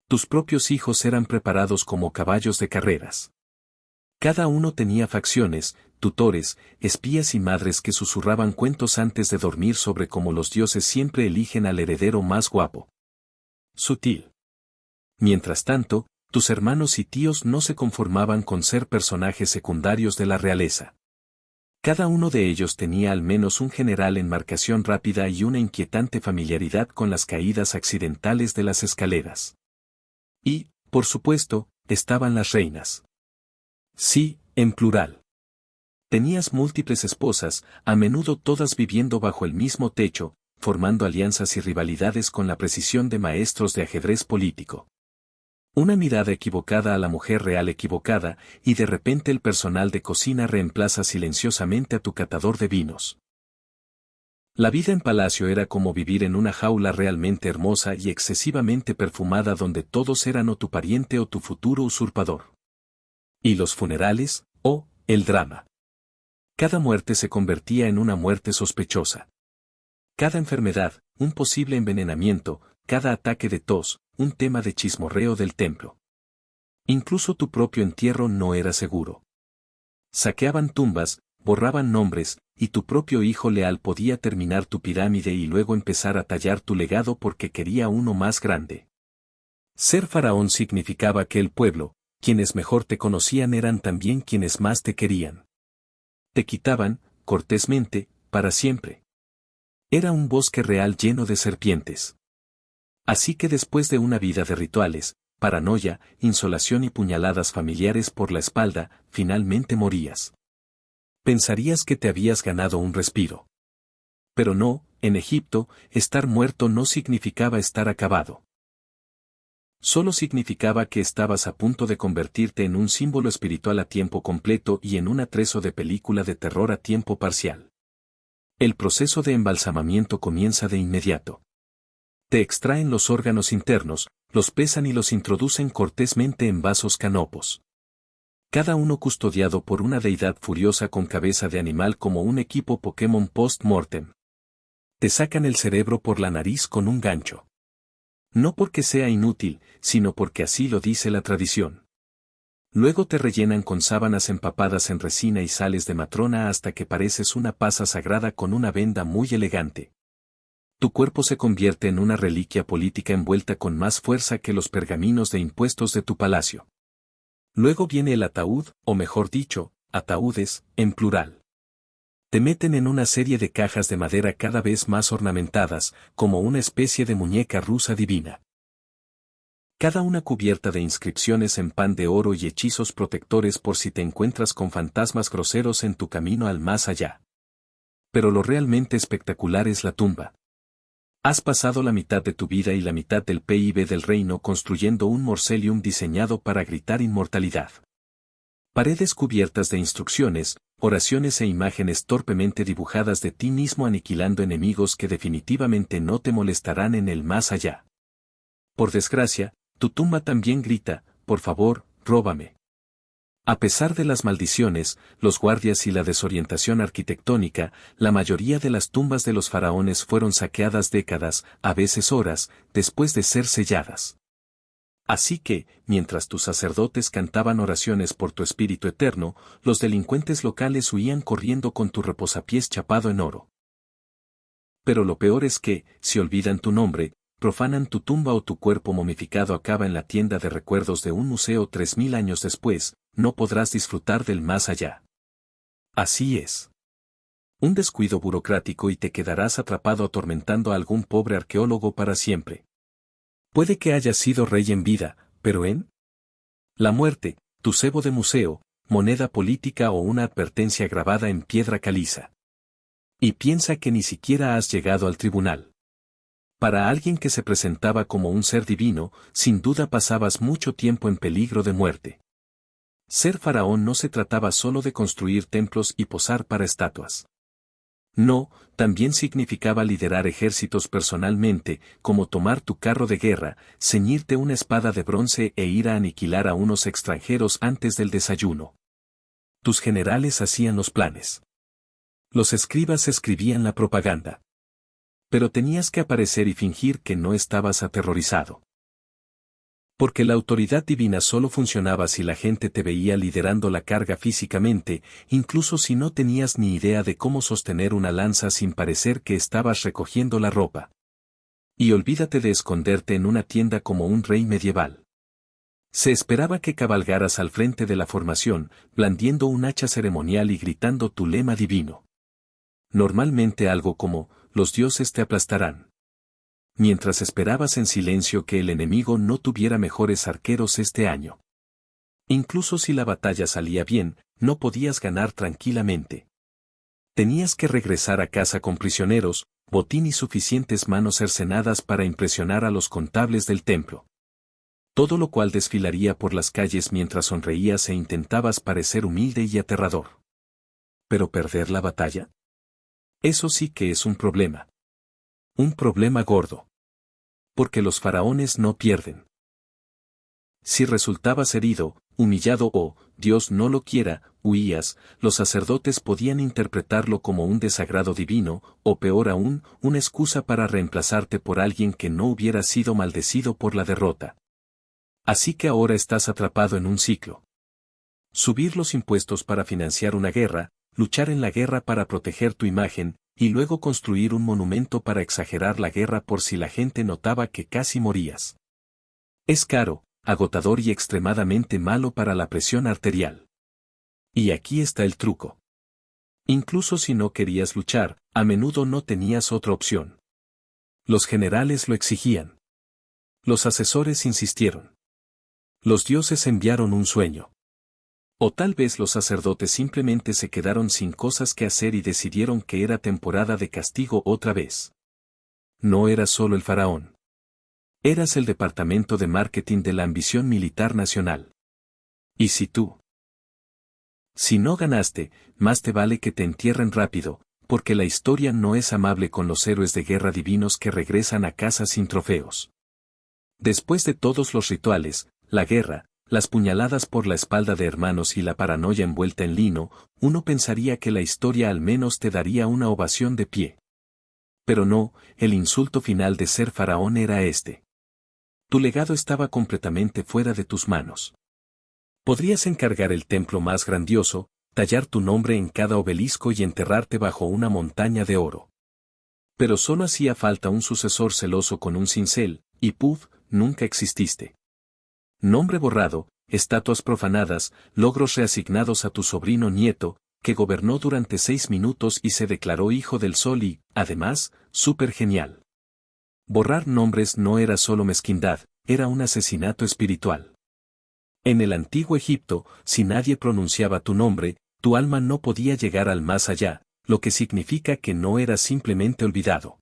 Tus propios hijos eran preparados como caballos de carreras. Cada uno tenía facciones, tutores, espías y madres que susurraban cuentos antes de dormir sobre cómo los dioses siempre eligen al heredero más guapo. Sutil. Mientras tanto, tus hermanos y tíos no se conformaban con ser personajes secundarios de la realeza. Cada uno de ellos tenía al menos un general en marcación rápida y una inquietante familiaridad con las caídas accidentales de las escaleras. Y, por supuesto, estaban las reinas. Sí, en plural. Tenías múltiples esposas, a menudo todas viviendo bajo el mismo techo, formando alianzas y rivalidades con la precisión de maestros de ajedrez político. Una mirada equivocada a la mujer real equivocada, y de repente el personal de cocina reemplaza silenciosamente a tu catador de vinos. La vida en palacio era como vivir en una jaula realmente hermosa y excesivamente perfumada donde todos eran o tu pariente o tu futuro usurpador. Y los funerales, el drama. Cada muerte se convertía en una muerte sospechosa. Cada enfermedad, un posible envenenamiento, cada ataque de tos, un tema de chismorreo del templo. Incluso tu propio entierro no era seguro. Saqueaban tumbas, borraban nombres, y tu propio hijo leal podía terminar tu pirámide y luego empezar a tallar tu legado porque quería uno más grande. Ser faraón significaba que el pueblo, quienes mejor te conocían eran también quienes más te querían. Te quitaban, cortésmente, para siempre. Era un bosque real lleno de serpientes. Así que después de una vida de rituales, paranoia, insolación y puñaladas familiares por la espalda, finalmente morías. Pensarías que te habías ganado un respiro. Pero no, en Egipto, estar muerto no significaba estar acabado. Solo significaba que estabas a punto de convertirte en un símbolo espiritual a tiempo completo y en un atrezo de película de terror a tiempo parcial. El proceso de embalsamamiento comienza de inmediato. Te extraen los órganos internos, los pesan y los introducen cortésmente en vasos canopos. Cada uno custodiado por una deidad furiosa con cabeza de animal como un equipo Pokémon post-mortem. Te sacan el cerebro por la nariz con un gancho. No porque sea inútil, sino porque así lo dice la tradición. Luego te rellenan con sábanas empapadas en resina y sales de matrona hasta que pareces una pasa sagrada con una venda muy elegante. Tu cuerpo se convierte en una reliquia política envuelta con más fuerza que los pergaminos de impuestos de tu palacio. Luego viene el ataúd, o mejor dicho, ataúdes, en plural. Te meten en una serie de cajas de madera cada vez más ornamentadas, como una especie de muñeca rusa divina. Cada una cubierta de inscripciones en pan de oro y hechizos protectores por si te encuentras con fantasmas groseros en tu camino al más allá. Pero lo realmente espectacular es la tumba. Has pasado la mitad de tu vida y la mitad del PIB del reino construyendo un mausoleum diseñado para gritar inmortalidad. Paredes cubiertas de instrucciones, oraciones e imágenes torpemente dibujadas de ti mismo aniquilando enemigos que definitivamente no te molestarán en el más allá. Por desgracia, tu tumba también grita, por favor, róbame. A pesar de las maldiciones, los guardias y la desorientación arquitectónica, la mayoría de las tumbas de los faraones fueron saqueadas décadas, a veces horas, después de ser selladas. Así que, mientras tus sacerdotes cantaban oraciones por tu espíritu eterno, los delincuentes locales huían corriendo con tu reposapiés chapado en oro. Pero lo peor es que, si olvidan tu nombre, profanan tu tumba o tu cuerpo momificado acaba en la tienda de recuerdos de un museo 3000 años después, no podrás disfrutar del más allá. Así es. Un descuido burocrático y te quedarás atrapado atormentando a algún pobre arqueólogo para siempre. Puede que hayas sido rey en vida, pero en la muerte, tu cebo de museo, moneda política o una advertencia grabada en piedra caliza. Y piensa que ni siquiera has llegado al tribunal. Para alguien que se presentaba como un ser divino, sin duda pasabas mucho tiempo en peligro de muerte. Ser faraón no se trataba solo de construir templos y posar para estatuas. No, también significaba liderar ejércitos personalmente, como tomar tu carro de guerra, ceñirte una espada de bronce e ir a aniquilar a unos extranjeros antes del desayuno. Tus generales hacían los planes. Los escribas escribían la propaganda. Pero tenías que aparecer y fingir que no estabas aterrorizado. Porque la autoridad divina solo funcionaba si la gente te veía liderando la carga físicamente, incluso si no tenías ni idea de cómo sostener una lanza sin parecer que estabas recogiendo la ropa. Y olvídate de esconderte en una tienda como un rey medieval. Se esperaba que cabalgaras al frente de la formación, blandiendo un hacha ceremonial y gritando tu lema divino. Normalmente algo como, los dioses te aplastarán. Mientras esperabas en silencio que el enemigo no tuviera mejores arqueros este año. Incluso si la batalla salía bien, no podías ganar tranquilamente. Tenías que regresar a casa con prisioneros, botín y suficientes manos cercenadas para impresionar a los contables del templo. Todo lo cual desfilaría por las calles mientras sonreías e intentabas parecer humilde y aterrador. ¿Pero perder la batalla? Eso sí que es un problema. Un problema gordo. Porque los faraones no pierden. Si resultabas herido, humillado o, Dios no lo quiera, huías, los sacerdotes podían interpretarlo como un desagrado divino, o peor aún, una excusa para reemplazarte por alguien que no hubiera sido maldecido por la derrota. Así que ahora estás atrapado en un ciclo. Subir los impuestos para financiar una guerra, luchar en la guerra para proteger tu imagen, y luego construir un monumento para exagerar la guerra por si la gente notaba que casi morías. Es caro, agotador y extremadamente malo para la presión arterial. Y aquí está el truco. Incluso si no querías luchar, a menudo no tenías otra opción. Los generales lo exigían. Los asesores insistieron. Los dioses enviaron un sueño. O tal vez los sacerdotes simplemente se quedaron sin cosas que hacer y decidieron que era temporada de castigo otra vez. No eras solo el faraón. Eras el departamento de marketing de la ambición militar nacional. ¿Y si tú? Si no ganaste, más te vale que te entierren rápido, porque la historia no es amable con los héroes de guerra divinos que regresan a casa sin trofeos. Después de todos los rituales, la guerra, las puñaladas por la espalda de hermanos y la paranoia envuelta en lino, uno pensaría que la historia al menos te daría una ovación de pie. Pero no, el insulto final de ser faraón era este. Tu legado estaba completamente fuera de tus manos. Podrías encargar el templo más grandioso, tallar tu nombre en cada obelisco y enterrarte bajo una montaña de oro. Pero solo hacía falta un sucesor celoso con un cincel, y ¡puf!, nunca exististe. Nombre borrado, estatuas profanadas, logros reasignados a tu sobrino nieto, que gobernó durante 6 minutos y se declaró hijo del sol y, además, súper genial. Borrar nombres no era solo mezquindad, era un asesinato espiritual. En el antiguo Egipto, si nadie pronunciaba tu nombre, tu alma no podía llegar al más allá, lo que significa que no eras simplemente olvidado.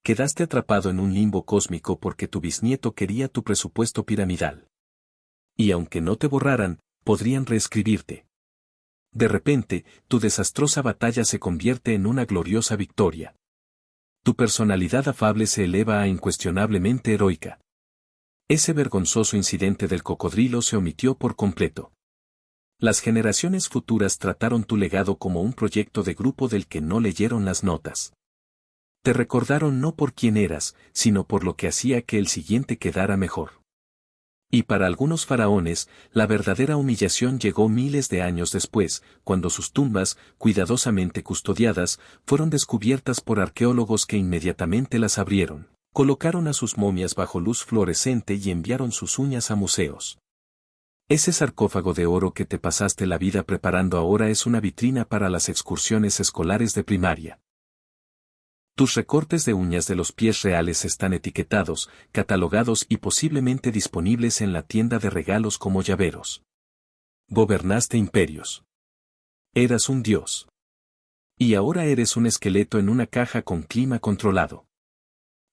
quedaste atrapado en un limbo cósmico porque tu bisnieto quería tu presupuesto piramidal. Y aunque no te borraran, podrían reescribirte. De repente, tu desastrosa batalla se convierte en una gloriosa victoria. Tu personalidad afable se eleva a incuestionablemente heroica. Ese vergonzoso incidente del cocodrilo se omitió por completo. Las generaciones futuras trataron tu legado como un proyecto de grupo del que no leyeron las notas. Te recordaron no por quién eras, sino por lo que hacía que el siguiente quedara mejor. Y para algunos faraones, la verdadera humillación llegó miles de años después, cuando sus tumbas, cuidadosamente custodiadas, fueron descubiertas por arqueólogos que inmediatamente las abrieron, colocaron a sus momias bajo luz fluorescente y enviaron sus uñas a museos. Ese sarcófago de oro que te pasaste la vida preparando ahora es una vitrina para las excursiones escolares de primaria. Tus recortes de uñas de los pies reales están etiquetados, catalogados y posiblemente disponibles en la tienda de regalos como llaveros. Gobernaste imperios. Eras un dios. Y ahora eres un esqueleto en una caja con clima controlado.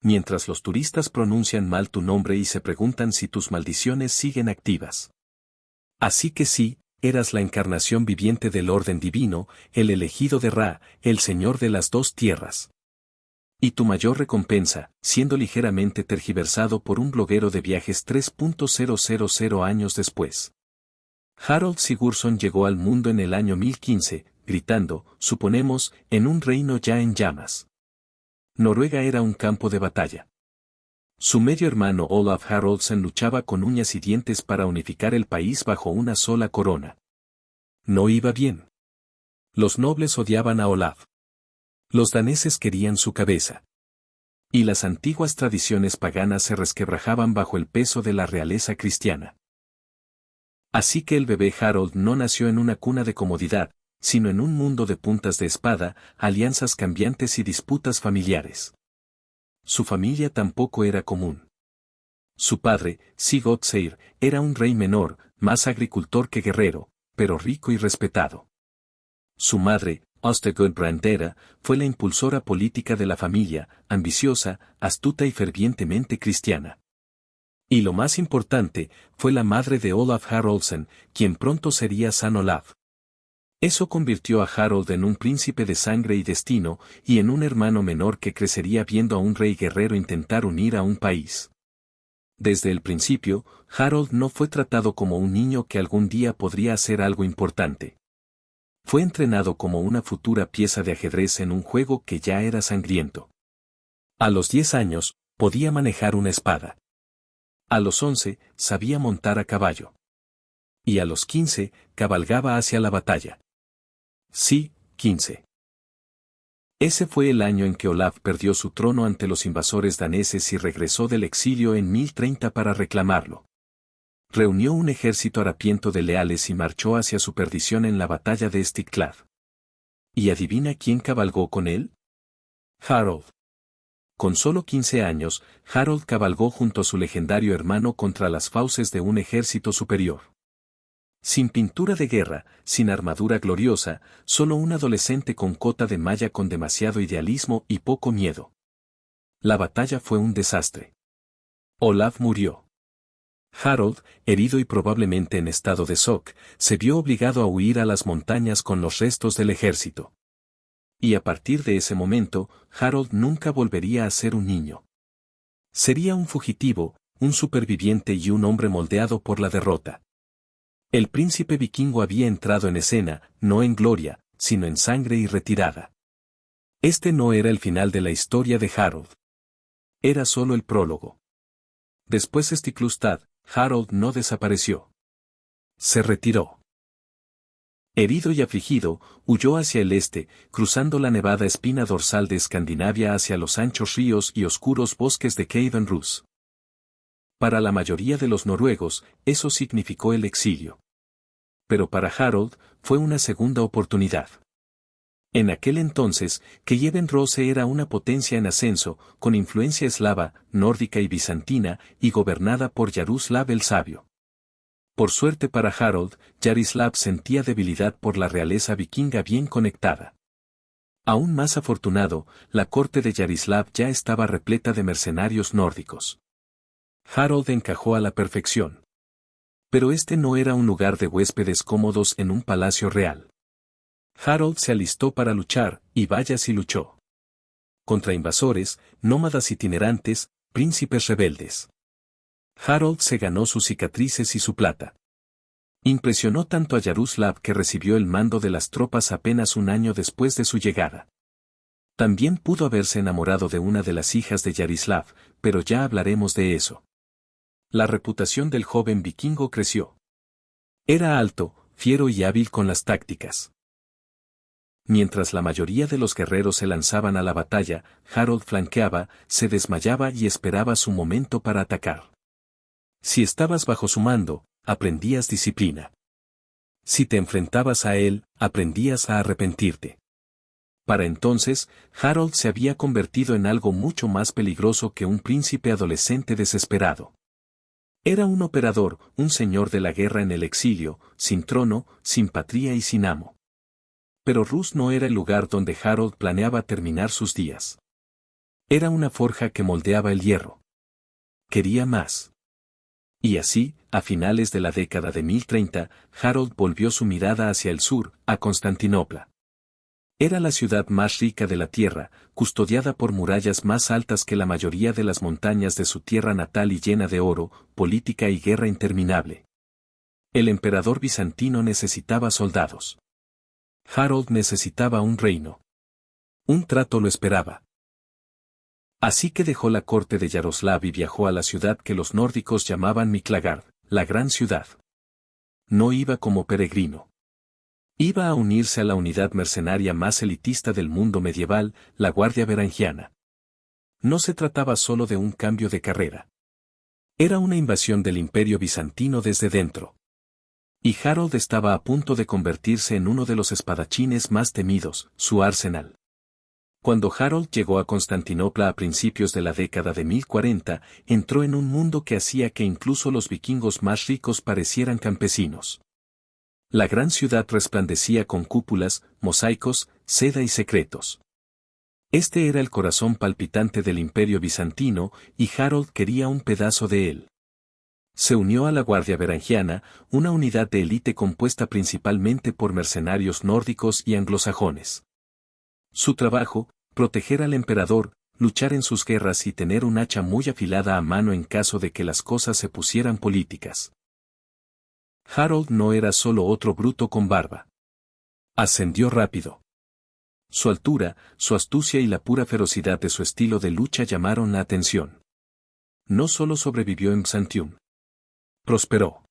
Mientras los turistas pronuncian mal tu nombre y se preguntan si tus maldiciones siguen activas. Así que sí, eras la encarnación viviente del orden divino, el elegido de Ra, el señor de las dos tierras. Y tu mayor recompensa, siendo ligeramente tergiversado por un bloguero de viajes 3.000 años después. Harold Sigurdsson llegó al mundo en el año 1015, gritando, suponemos, en un reino ya en llamas. Noruega era un campo de batalla. Su medio hermano Olaf Haraldson luchaba con uñas y dientes para unificar el país bajo una sola corona. No iba bien. Los nobles odiaban a Olaf. Los daneses querían su cabeza. Y las antiguas tradiciones paganas se resquebrajaban bajo el peso de la realeza cristiana. Así que el bebé Harold no nació en una cuna de comodidad, sino en un mundo de puntas de espada, alianzas cambiantes y disputas familiares. Su familia tampoco era común. Su padre, Sigurdsson, era un rey menor, más agricultor que guerrero, pero rico y respetado. Su madre, Gudbrandera, fue la impulsora política de la familia, ambiciosa, astuta y fervientemente cristiana. Y lo más importante, fue la madre de Olaf Haraldsson, quien pronto sería San Olaf. Eso convirtió a Harold en un príncipe de sangre y destino, y en un hermano menor que crecería viendo a un rey guerrero intentar unir a un país. Desde el principio, Harold no fue tratado como un niño que algún día podría hacer algo importante. Fue entrenado como una futura pieza de ajedrez en un juego que ya era sangriento. A los 10 años, podía manejar una espada. A los 11, sabía montar a caballo. Y a los 15, cabalgaba hacia la batalla. Sí, 15. Ese fue el año en que Olaf perdió su trono ante los invasores daneses y regresó del exilio en 1030 para reclamarlo. Reunió un ejército harapiento de leales y marchó hacia su perdición en la batalla de Stiklad. ¿Y adivina quién cabalgó con él? Harold. Con solo 15 años, Harold cabalgó junto a su legendario hermano contra las fauces de un ejército superior. Sin pintura de guerra, sin armadura gloriosa, solo un adolescente con cota de malla con demasiado idealismo y poco miedo. La batalla fue un desastre. Olaf murió. Harold, herido y probablemente en estado de shock, se vio obligado a huir a las montañas con los restos del ejército. Y a partir de ese momento, Harold nunca volvería a ser un niño. Sería un fugitivo, un superviviente y un hombre moldeado por la derrota. El príncipe vikingo había entrado en escena, no en gloria, sino en sangre y retirada. Este no era el final de la historia de Harold. Era solo el prólogo. Después de Stiklustad, Harold no desapareció. Se retiró. Herido y afligido, huyó hacia el este, cruzando la nevada espina dorsal de Escandinavia hacia los anchos ríos y oscuros bosques de Kievan-Rus. Para la mayoría de los noruegos, eso significó el exilio. Pero para Harold, fue una segunda oportunidad. En aquel entonces, Kievan-Rus era una potencia en ascenso, con influencia eslava, nórdica y bizantina, y gobernada por Yaroslav el Sabio. Por suerte para Harold, Yaroslav sentía debilidad por la realeza vikinga bien conectada. Aún más afortunado, la corte de Yarislav ya estaba repleta de mercenarios nórdicos. Harold encajó a la perfección. Pero este no era un lugar de huéspedes cómodos en un palacio real. Harold se alistó para luchar, y vaya si luchó. Contra invasores, nómadas itinerantes, príncipes rebeldes. Harold se ganó sus cicatrices y su plata. Impresionó tanto a Yaroslav que recibió el mando de las tropas apenas un año después de su llegada. También pudo haberse enamorado de una de las hijas de Yarislav, pero ya hablaremos de eso. La reputación del joven vikingo creció. Era alto, fiero y hábil con las tácticas. Mientras la mayoría de los guerreros se lanzaban a la batalla, Harold flanqueaba, se desmayaba y esperaba su momento para atacar. Si estabas bajo su mando, aprendías disciplina. Si te enfrentabas a él, aprendías a arrepentirte. Para entonces, Harold se había convertido en algo mucho más peligroso que un príncipe adolescente desesperado. Era un operador, un señor de la guerra en el exilio, sin trono, sin patria y sin amo. Pero Rus no era el lugar donde Harold planeaba terminar sus días. Era una forja que moldeaba el hierro. Quería más. Y así, a finales de la década de 1030, Harold volvió su mirada hacia el sur, a Constantinopla. Era la ciudad más rica de la tierra, custodiada por murallas más altas que la mayoría de las montañas de su tierra natal y llena de oro, política y guerra interminable. El emperador bizantino necesitaba soldados. Harold necesitaba un reino. Un trato lo esperaba. Así que dejó la corte de Yaroslav y viajó a la ciudad que los nórdicos llamaban Miklagard, la gran ciudad. No iba como peregrino. Iba a unirse a la unidad mercenaria más elitista del mundo medieval, la Guardia Varangiana. No se trataba solo de un cambio de carrera. Era una invasión del Imperio bizantino desde dentro. Y Harold estaba a punto de convertirse en uno de los espadachines más temidos, su arsenal. Cuando Harold llegó a Constantinopla a principios de la década de 1040, entró en un mundo que hacía que incluso los vikingos más ricos parecieran campesinos. La gran ciudad resplandecía con cúpulas, mosaicos, seda y secretos. Este era el corazón palpitante del Imperio bizantino, y Harold quería un pedazo de él. Se unió a la Guardia Varangiana, una unidad de élite compuesta principalmente por mercenarios nórdicos y anglosajones. Su trabajo, proteger al emperador, luchar en sus guerras y tener un hacha muy afilada a mano en caso de que las cosas se pusieran políticas. Harold no era solo otro bruto con barba. Ascendió rápido. Su altura, su astucia y la pura ferocidad de su estilo de lucha llamaron la atención. No solo sobrevivió en Byzantium. Prosperó.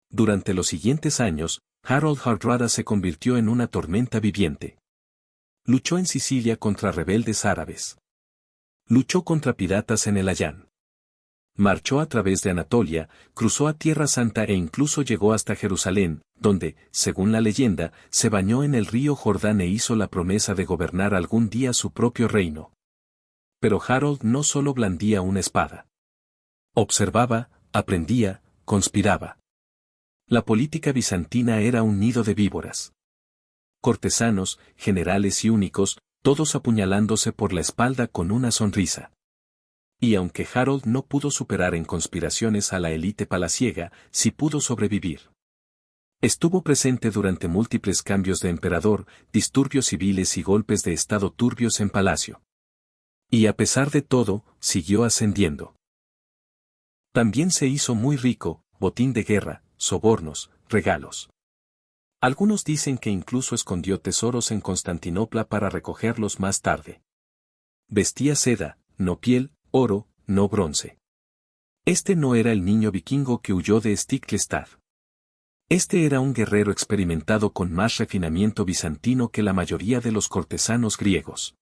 Durante los siguientes años, Harold Hardrada se convirtió en una tormenta viviente. Luchó en Sicilia contra rebeldes árabes. Luchó contra piratas en el Ayán. Marchó a través de Anatolia, cruzó a Tierra Santa e incluso llegó hasta Jerusalén, donde, según la leyenda, se bañó en el río Jordán e hizo la promesa de gobernar algún día su propio reino. Pero Harold no solo blandía una espada. Observaba, aprendía, conspiraba. La política bizantina era un nido de víboras. Cortesanos, generales y únicos, todos apuñalándose por la espalda con una sonrisa. Y aunque Harold no pudo superar en conspiraciones a la élite palaciega, sí pudo sobrevivir. Estuvo presente durante múltiples cambios de emperador, disturbios civiles y golpes de estado turbios en palacio. Y a pesar de todo, siguió ascendiendo. También se hizo muy rico, botín de guerra, sobornos, regalos. Algunos dicen que incluso escondió tesoros en Constantinopla para recogerlos más tarde. Vestía seda, no piel, oro, no bronce. Este no era el niño vikingo que huyó de Stiklestad. Este era un guerrero experimentado con más refinamiento bizantino que la mayoría de los cortesanos griegos.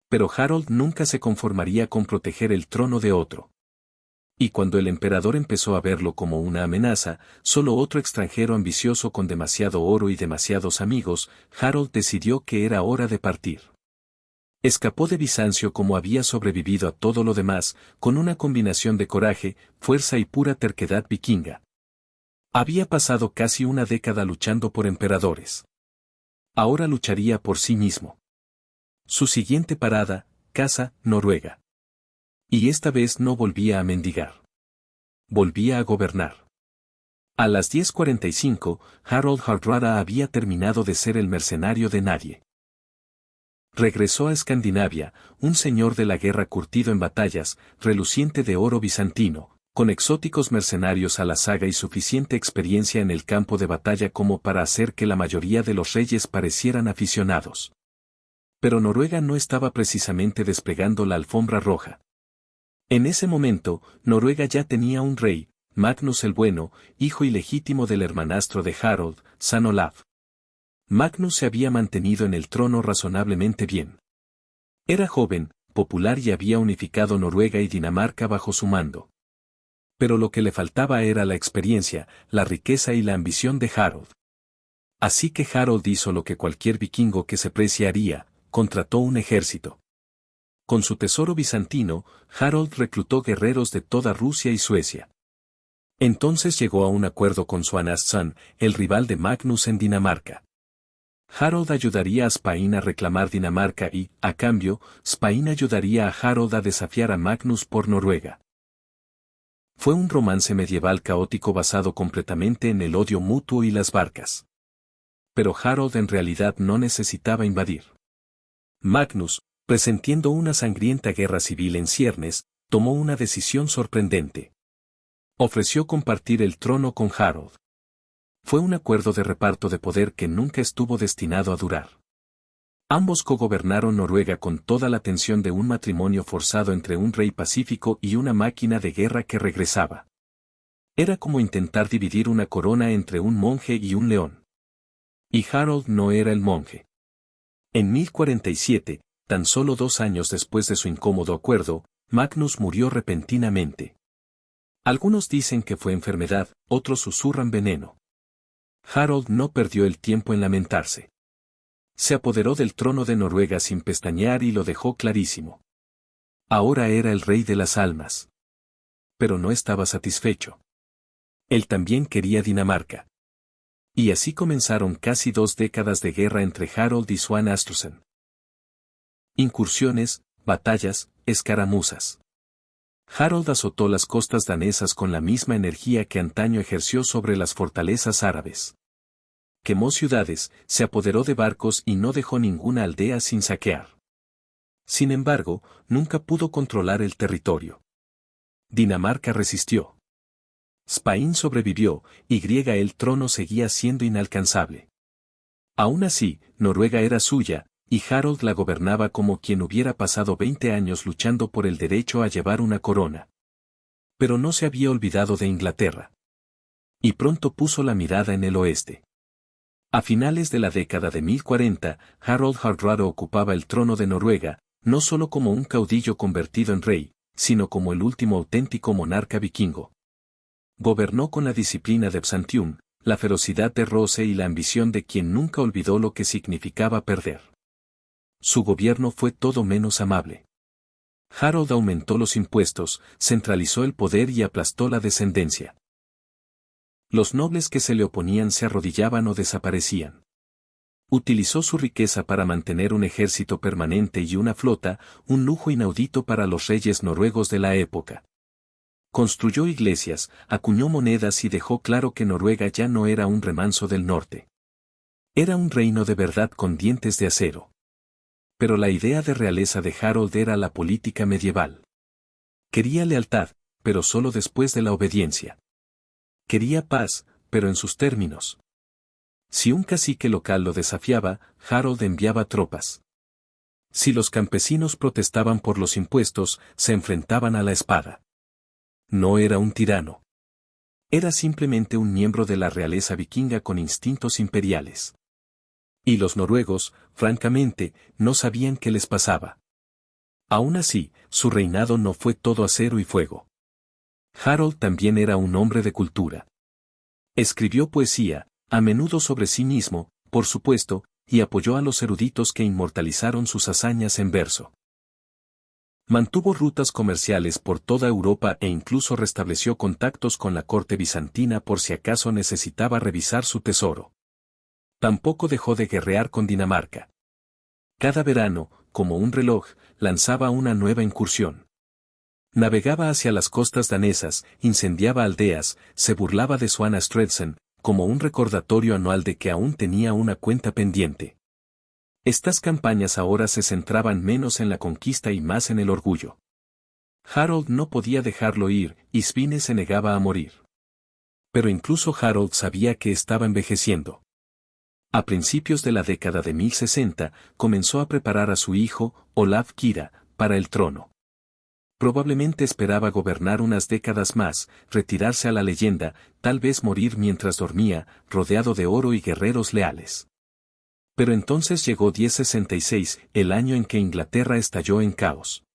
Pero Harold nunca se conformaría con proteger el trono de otro. Y cuando el emperador empezó a verlo como una amenaza, solo otro extranjero ambicioso con demasiado oro y demasiados amigos, Harold decidió que era hora de partir. Escapó de Bizancio como había sobrevivido a todo lo demás, con una combinación de coraje, fuerza y pura terquedad vikinga. Había pasado casi una década luchando por emperadores. Ahora lucharía por sí mismo. Su siguiente parada, casa, Noruega. Y esta vez no volvía a mendigar. Volvía a gobernar. A las 10:45, Harold Hardrada había terminado de ser el mercenario de nadie. Regresó a Escandinavia, un señor de la guerra curtido en batallas, reluciente de oro bizantino, con exóticos mercenarios a la saga y suficiente experiencia en el campo de batalla como para hacer que la mayoría de los reyes parecieran aficionados. Pero Noruega no estaba precisamente desplegando la alfombra roja. En ese momento, Noruega ya tenía un rey, Magnus el Bueno, hijo ilegítimo del hermanastro de Harold, San Olaf. Magnus se había mantenido en el trono razonablemente bien. Era joven, popular y había unificado Noruega y Dinamarca bajo su mando. Pero lo que le faltaba era la experiencia, la riqueza y la ambición de Harold. Así que Harold hizo lo que cualquier vikingo que se precie haría, contrató un ejército. Con su tesoro bizantino, Harold reclutó guerreros de toda Rusia y Suecia. Entonces llegó a un acuerdo con Svanasson, el rival de Magnus en Dinamarca. Harold ayudaría a Sweyn a reclamar Dinamarca y, a cambio, Sweyn ayudaría a Harold a desafiar a Magnus por Noruega. Fue un romance medieval caótico basado completamente en el odio mutuo y las barcas. Pero Harold en realidad no necesitaba invadir. Magnus, presentiendo una sangrienta guerra civil en ciernes, tomó una decisión sorprendente. Ofreció compartir el trono con Harold. Fue un acuerdo de reparto de poder que nunca estuvo destinado a durar. Ambos cogobernaron Noruega con toda la tensión de un matrimonio forzado entre un rey pacífico y una máquina de guerra que regresaba. Era como intentar dividir una corona entre un monje y un león. Y Harold no era el monje. En 1047, tan solo 2 años después de su incómodo acuerdo, Magnus murió repentinamente. Algunos dicen que fue enfermedad, otros susurran veneno. Harold no perdió el tiempo en lamentarse. Se apoderó del trono de Noruega sin pestañear y lo dejó clarísimo. Ahora era el rey de las almas. Pero no estaba satisfecho. Él también quería Dinamarca. Y así comenzaron casi 2 décadas de guerra entre Harold y Swan Astrusen. Incursiones, batallas, escaramuzas. Harold azotó las costas danesas con la misma energía que antaño ejerció sobre las fortalezas árabes. Quemó ciudades, se apoderó de barcos y no dejó ninguna aldea sin saquear. Sin embargo, nunca pudo controlar el territorio. Dinamarca resistió. Sweyn sobrevivió, y el trono seguía siendo inalcanzable. Aún así, Noruega era suya, y Harold la gobernaba como quien hubiera pasado 20 años luchando por el derecho a llevar una corona. Pero no se había olvidado de Inglaterra. Y pronto puso la mirada en el oeste. A finales de la década de 1040, Harold Hardrada ocupaba el trono de Noruega, no solo como un caudillo convertido en rey, sino como el último auténtico monarca vikingo. Gobernó con la disciplina de Byzantium, la ferocidad de Rose y la ambición de quien nunca olvidó lo que significaba perder. Su gobierno fue todo menos amable. Harold aumentó los impuestos, centralizó el poder y aplastó la descendencia. Los nobles que se le oponían se arrodillaban o desaparecían. Utilizó su riqueza para mantener un ejército permanente y una flota, un lujo inaudito para los reyes noruegos de la época. Construyó iglesias, acuñó monedas y dejó claro que Noruega ya no era un remanso del norte. Era un reino de verdad con dientes de acero. Pero la idea de realeza de Harold era la política medieval. Quería lealtad, pero solo después de la obediencia. Quería paz, pero en sus términos. Si un cacique local lo desafiaba, Harold enviaba tropas. Si los campesinos protestaban por los impuestos, se enfrentaban a la espada. No era un tirano. Era simplemente un miembro de la realeza vikinga con instintos imperiales. Y los noruegos, francamente, no sabían qué les pasaba. Aún así, su reinado no fue todo acero y fuego. Harold también era un hombre de cultura. Escribió poesía, a menudo sobre sí mismo, por supuesto, y apoyó a los eruditos que inmortalizaron sus hazañas en verso. Mantuvo rutas comerciales por toda Europa e incluso restableció contactos con la corte bizantina por si acaso necesitaba revisar su tesoro. Tampoco dejó de guerrear con Dinamarca. Cada verano, como un reloj, lanzaba una nueva incursión. Navegaba hacia las costas danesas, incendiaba aldeas, se burlaba de Swana Stretsen, como un recordatorio anual de que aún tenía una cuenta pendiente. Estas campañas ahora se centraban menos en la conquista y más en el orgullo. Harold no podía dejarlo ir, y Svine se negaba a morir. Pero incluso Harold sabía que estaba envejeciendo. A principios de la década de 1060, comenzó a preparar a su hijo, Olaf Kira, para el trono. Probablemente esperaba gobernar unas décadas más, retirarse a la leyenda, tal vez morir mientras dormía, rodeado de oro y guerreros leales. Pero entonces llegó 1066, el año en que Inglaterra estalló en caos.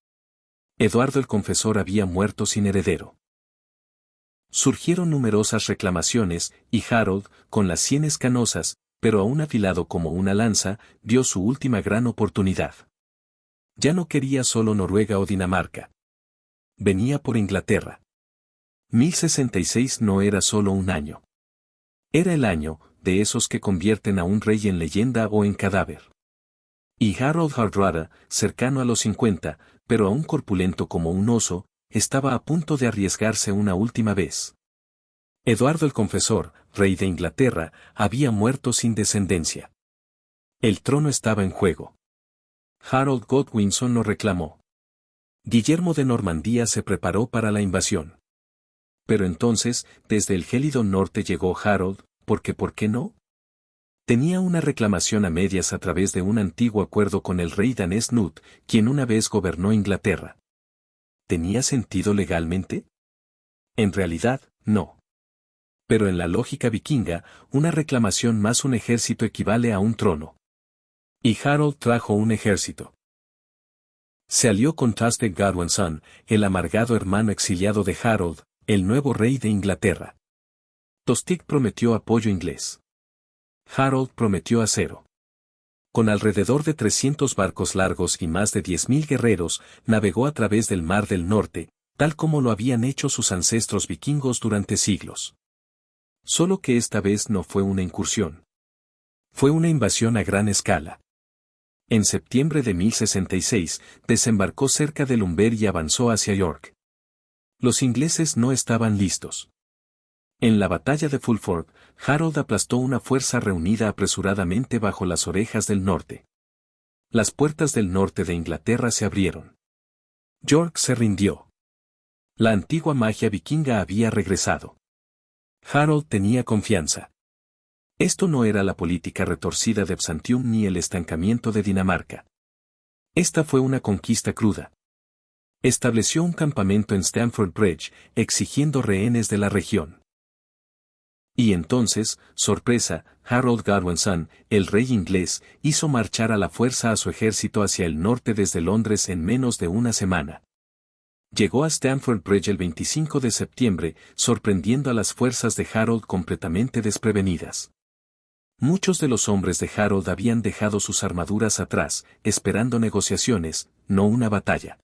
Eduardo el Confesor había muerto sin heredero. Surgieron numerosas reclamaciones, y Harold, con las sienes canosas, pero aún afilado como una lanza, vio su última gran oportunidad. Ya no quería solo Noruega o Dinamarca. Venía por Inglaterra. 1066 no era solo un año. Era el año, de esos que convierten a un rey en leyenda o en cadáver. Y Harold Hardrada, cercano a los 50, pero aún corpulento como un oso, estaba a punto de arriesgarse una última vez. Eduardo el Confesor, rey de Inglaterra, había muerto sin descendencia. El trono estaba en juego. Harold Godwinson lo reclamó. Guillermo de Normandía se preparó para la invasión. Pero entonces, desde el gélido norte llegó Harold, porque ¿por qué no? Tenía una reclamación a medias a través de un antiguo acuerdo con el rey danés Knut, quien una vez gobernó Inglaterra. ¿Tenía sentido legalmente? En realidad, no. Pero en la lógica vikinga, una reclamación más un ejército equivale a un trono. Y Harold trajo un ejército. Se alió con Tostig Godwinson, el amargado hermano exiliado de Harold, el nuevo rey de Inglaterra. Tostig prometió apoyo inglés. Harold prometió acero. Con alrededor de 300 barcos largos y más de 10.000 guerreros, navegó a través del Mar del Norte, tal como lo habían hecho sus ancestros vikingos durante siglos. Solo que esta vez no fue una incursión. Fue una invasión a gran escala. En septiembre de 1066, desembarcó cerca de Lumber y avanzó hacia York. Los ingleses no estaban listos. En la batalla de Fulford, Harold aplastó una fuerza reunida apresuradamente bajo las orejas del norte. Las puertas del norte de Inglaterra se abrieron. York se rindió. La antigua magia vikinga había regresado. Harold tenía confianza. Esto no era la política retorcida de Byzantium ni el estancamiento de Dinamarca. Esta fue una conquista cruda. Estableció un campamento en Stamford Bridge, exigiendo rehenes de la región. Y entonces, sorpresa, Harold Godwinson, el rey inglés, hizo marchar a la fuerza a su ejército hacia el norte desde Londres en menos de una semana. Llegó a Stamford Bridge el 25 de septiembre, sorprendiendo a las fuerzas de Harold completamente desprevenidas. Muchos de los hombres de Harold habían dejado sus armaduras atrás, esperando negociaciones, no una batalla.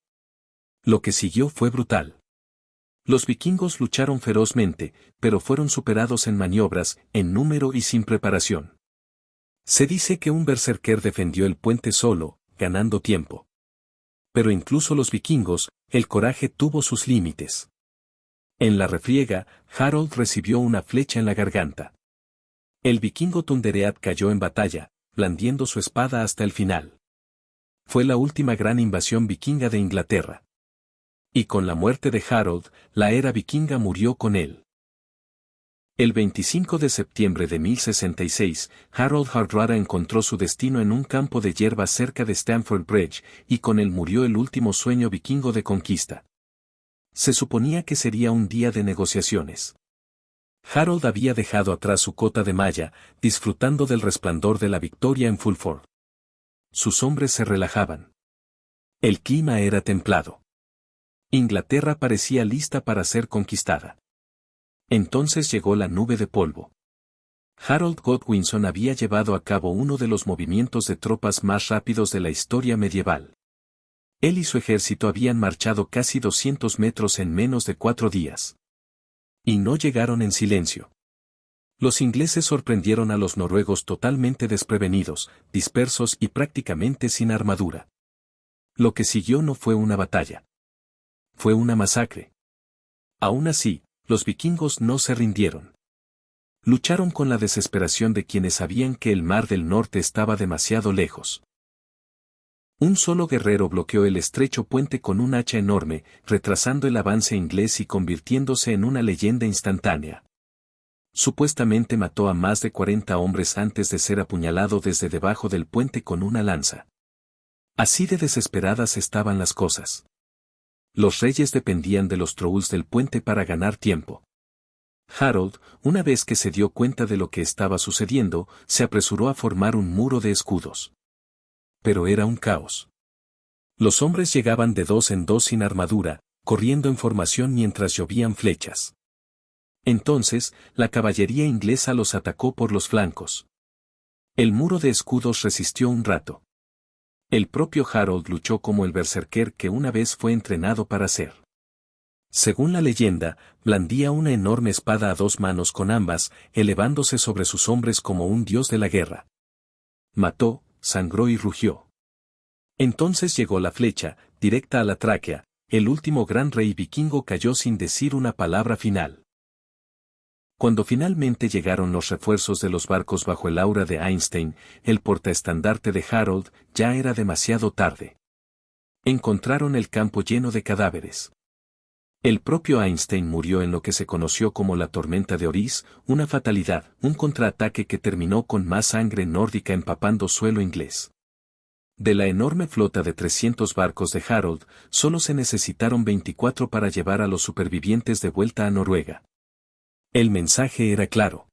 Lo que siguió fue brutal. Los vikingos lucharon ferozmente, pero fueron superados en maniobras, en número y sin preparación. Se dice que un berserker defendió el puente solo, ganando tiempo. Pero incluso los vikingos, el coraje tuvo sus límites. En la refriega, Harold recibió una flecha en la garganta. El vikingo Tundereat cayó en batalla, blandiendo su espada hasta el final. Fue la última gran invasión vikinga de Inglaterra. Y con la muerte de Harold, la era vikinga murió con él. El 25 de septiembre de 1066, Harold Hardrada encontró su destino en un campo de hierba cerca de Stamford Bridge, y con él murió el último sueño vikingo de conquista. Se suponía que sería un día de negociaciones. Harold había dejado atrás su cota de malla, disfrutando del resplandor de la victoria en Fulford. Sus hombres se relajaban. El clima era templado. Inglaterra parecía lista para ser conquistada. Entonces llegó la nube de polvo. Harold Godwinson había llevado a cabo uno de los movimientos de tropas más rápidos de la historia medieval. Él y su ejército habían marchado casi 200 metros en menos de 4 días. Y no llegaron en silencio. Los ingleses sorprendieron a los noruegos totalmente desprevenidos, dispersos y prácticamente sin armadura. Lo que siguió no fue una batalla. Fue una masacre. Aún así, los vikingos no se rindieron. Lucharon con la desesperación de quienes sabían que el Mar del Norte estaba demasiado lejos. Un solo guerrero bloqueó el estrecho puente con un hacha enorme, retrasando el avance inglés y convirtiéndose en una leyenda instantánea. Supuestamente mató a más de 40 hombres antes de ser apuñalado desde debajo del puente con una lanza. Así de desesperadas estaban las cosas. Los reyes dependían de los trolls del puente para ganar tiempo. Harold, una vez que se dio cuenta de lo que estaba sucediendo, se apresuró a formar un muro de escudos. Pero era un caos. Los hombres llegaban de dos en dos sin armadura, corriendo en formación mientras llovían flechas. Entonces, la caballería inglesa los atacó por los flancos. El muro de escudos resistió un rato. El propio Harold luchó como el berserker que una vez fue entrenado para ser. Según la leyenda, blandía una enorme espada a dos manos con ambas, elevándose sobre sus hombres como un dios de la guerra. Mató, sangró y rugió. Entonces llegó la flecha, directa a la tráquea, el último gran rey vikingo cayó sin decir una palabra final. Cuando finalmente llegaron los refuerzos de los barcos bajo el aura de Einstein, el portaestandarte de Harold, ya era demasiado tarde. Encontraron el campo lleno de cadáveres. El propio Einstein murió en lo que se conoció como la tormenta de Orís, una fatalidad, un contraataque que terminó con más sangre nórdica empapando suelo inglés. De la enorme flota de 300 barcos de Harold, solo se necesitaron 24 para llevar a los supervivientes de vuelta a Noruega. El mensaje era claro.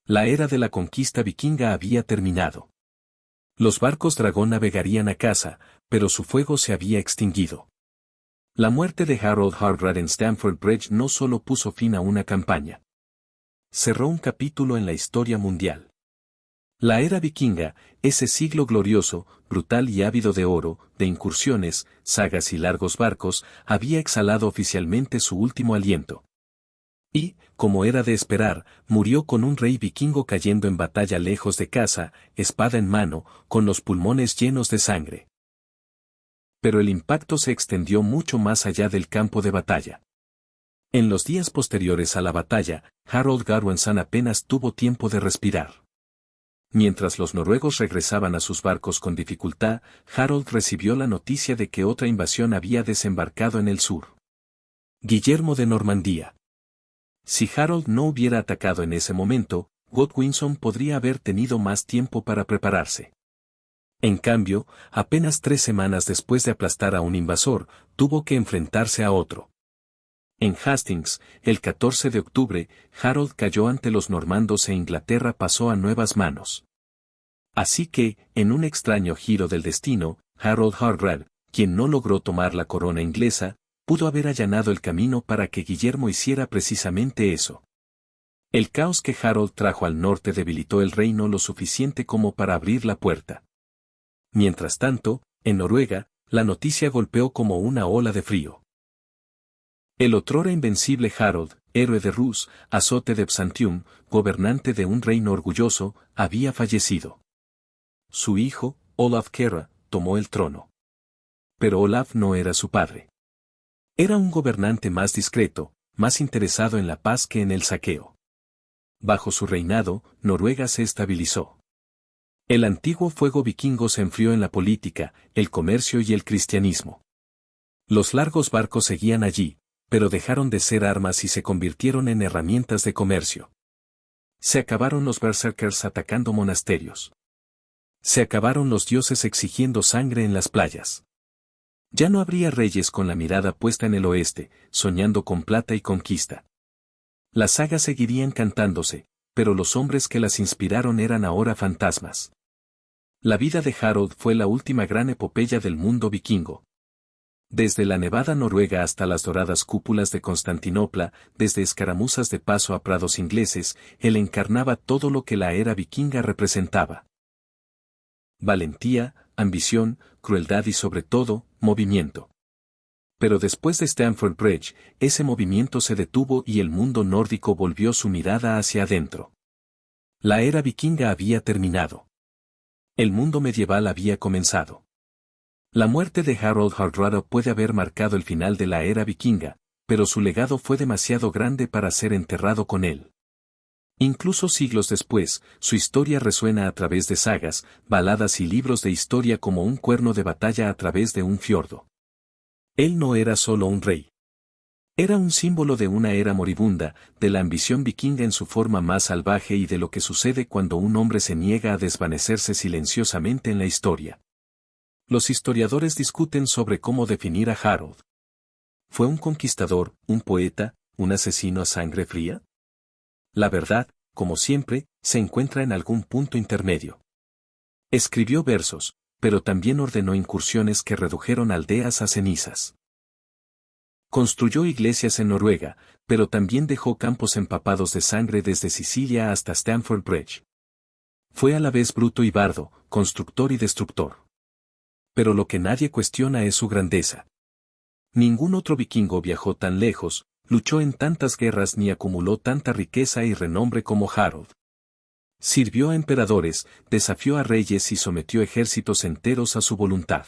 La era de la conquista vikinga había terminado. Los barcos dragón navegarían a casa, pero su fuego se había extinguido. La muerte de Harold Hardrad en Stamford Bridge no solo puso fin a una campaña. Cerró un capítulo en la historia mundial. La era vikinga, ese siglo glorioso, brutal y ávido de oro, de incursiones, sagas y largos barcos, había exhalado oficialmente su último aliento. Y, como era de esperar, murió con un rey vikingo cayendo en batalla lejos de casa, espada en mano, con los pulmones llenos de sangre. Pero el impacto se extendió mucho más allá del campo de batalla. En los días posteriores a la batalla, Harold Garwinson apenas tuvo tiempo de respirar. Mientras los noruegos regresaban a sus barcos con dificultad, Harold recibió la noticia de que otra invasión había desembarcado en el sur. Guillermo de Normandía. Si Harold no hubiera atacado en ese momento, Godwinson podría haber tenido más tiempo para prepararse. En cambio, apenas 3 semanas después de aplastar a un invasor, tuvo que enfrentarse a otro. En Hastings, el 14 de octubre, Harold cayó ante los normandos e Inglaterra pasó a nuevas manos. Así que, en un extraño giro del destino, Harold Hardrad, quien no logró tomar la corona inglesa, pudo haber allanado el camino para que Guillermo hiciera precisamente eso. El caos que Harold trajo al norte debilitó el reino lo suficiente como para abrir la puerta. Mientras tanto, en Noruega, la noticia golpeó como una ola de frío. El otrora invencible Harold, héroe de Rus, azote de Byzantium, gobernante de un reino orgulloso, había fallecido. Su hijo, Olaf Kara, tomó el trono. Pero Olaf no era su padre. Era un gobernante más discreto, más interesado en la paz que en el saqueo. Bajo su reinado, Noruega se estabilizó. El antiguo fuego vikingo se enfrió en la política, el comercio y el cristianismo. Los largos barcos seguían allí, pero dejaron de ser armas y se convirtieron en herramientas de comercio. Se acabaron los berserkers atacando monasterios. Se acabaron los dioses exigiendo sangre en las playas. Ya no habría reyes con la mirada puesta en el oeste, soñando con plata y conquista. Las sagas seguirían cantándose, pero los hombres que las inspiraron eran ahora fantasmas. La vida de Harold fue la última gran epopeya del mundo vikingo. Desde la nevada Noruega hasta las doradas cúpulas de Constantinopla, desde escaramuzas de paso a prados ingleses, él encarnaba todo lo que la era vikinga representaba. Valentía, ambición, crueldad y sobre todo, movimiento. Pero después de Stamford Bridge, ese movimiento se detuvo y el mundo nórdico volvió su mirada hacia adentro. La era vikinga había terminado. El mundo medieval había comenzado. La muerte de Harold Hardrada puede haber marcado el final de la era vikinga, pero su legado fue demasiado grande para ser enterrado con él. Incluso siglos después, su historia resuena a través de sagas, baladas y libros de historia como un cuerno de batalla a través de un fiordo. Él no era solo un rey. Era un símbolo de una era moribunda, de la ambición vikinga en su forma más salvaje y de lo que sucede cuando un hombre se niega a desvanecerse silenciosamente en la historia. Los historiadores discuten sobre cómo definir a Harold. ¿Fue un conquistador, un poeta, un asesino a sangre fría? La verdad, como siempre, se encuentra en algún punto intermedio. Escribió versos, pero también ordenó incursiones que redujeron aldeas a cenizas. Construyó iglesias en Noruega, pero también dejó campos empapados de sangre desde Sicilia hasta Stamford Bridge. Fue a la vez bruto y bardo, constructor y destructor. Pero lo que nadie cuestiona es su grandeza. Ningún otro vikingo viajó tan lejos, luchó en tantas guerras ni acumuló tanta riqueza y renombre como Harold. Sirvió a emperadores, desafió a reyes y sometió ejércitos enteros a su voluntad.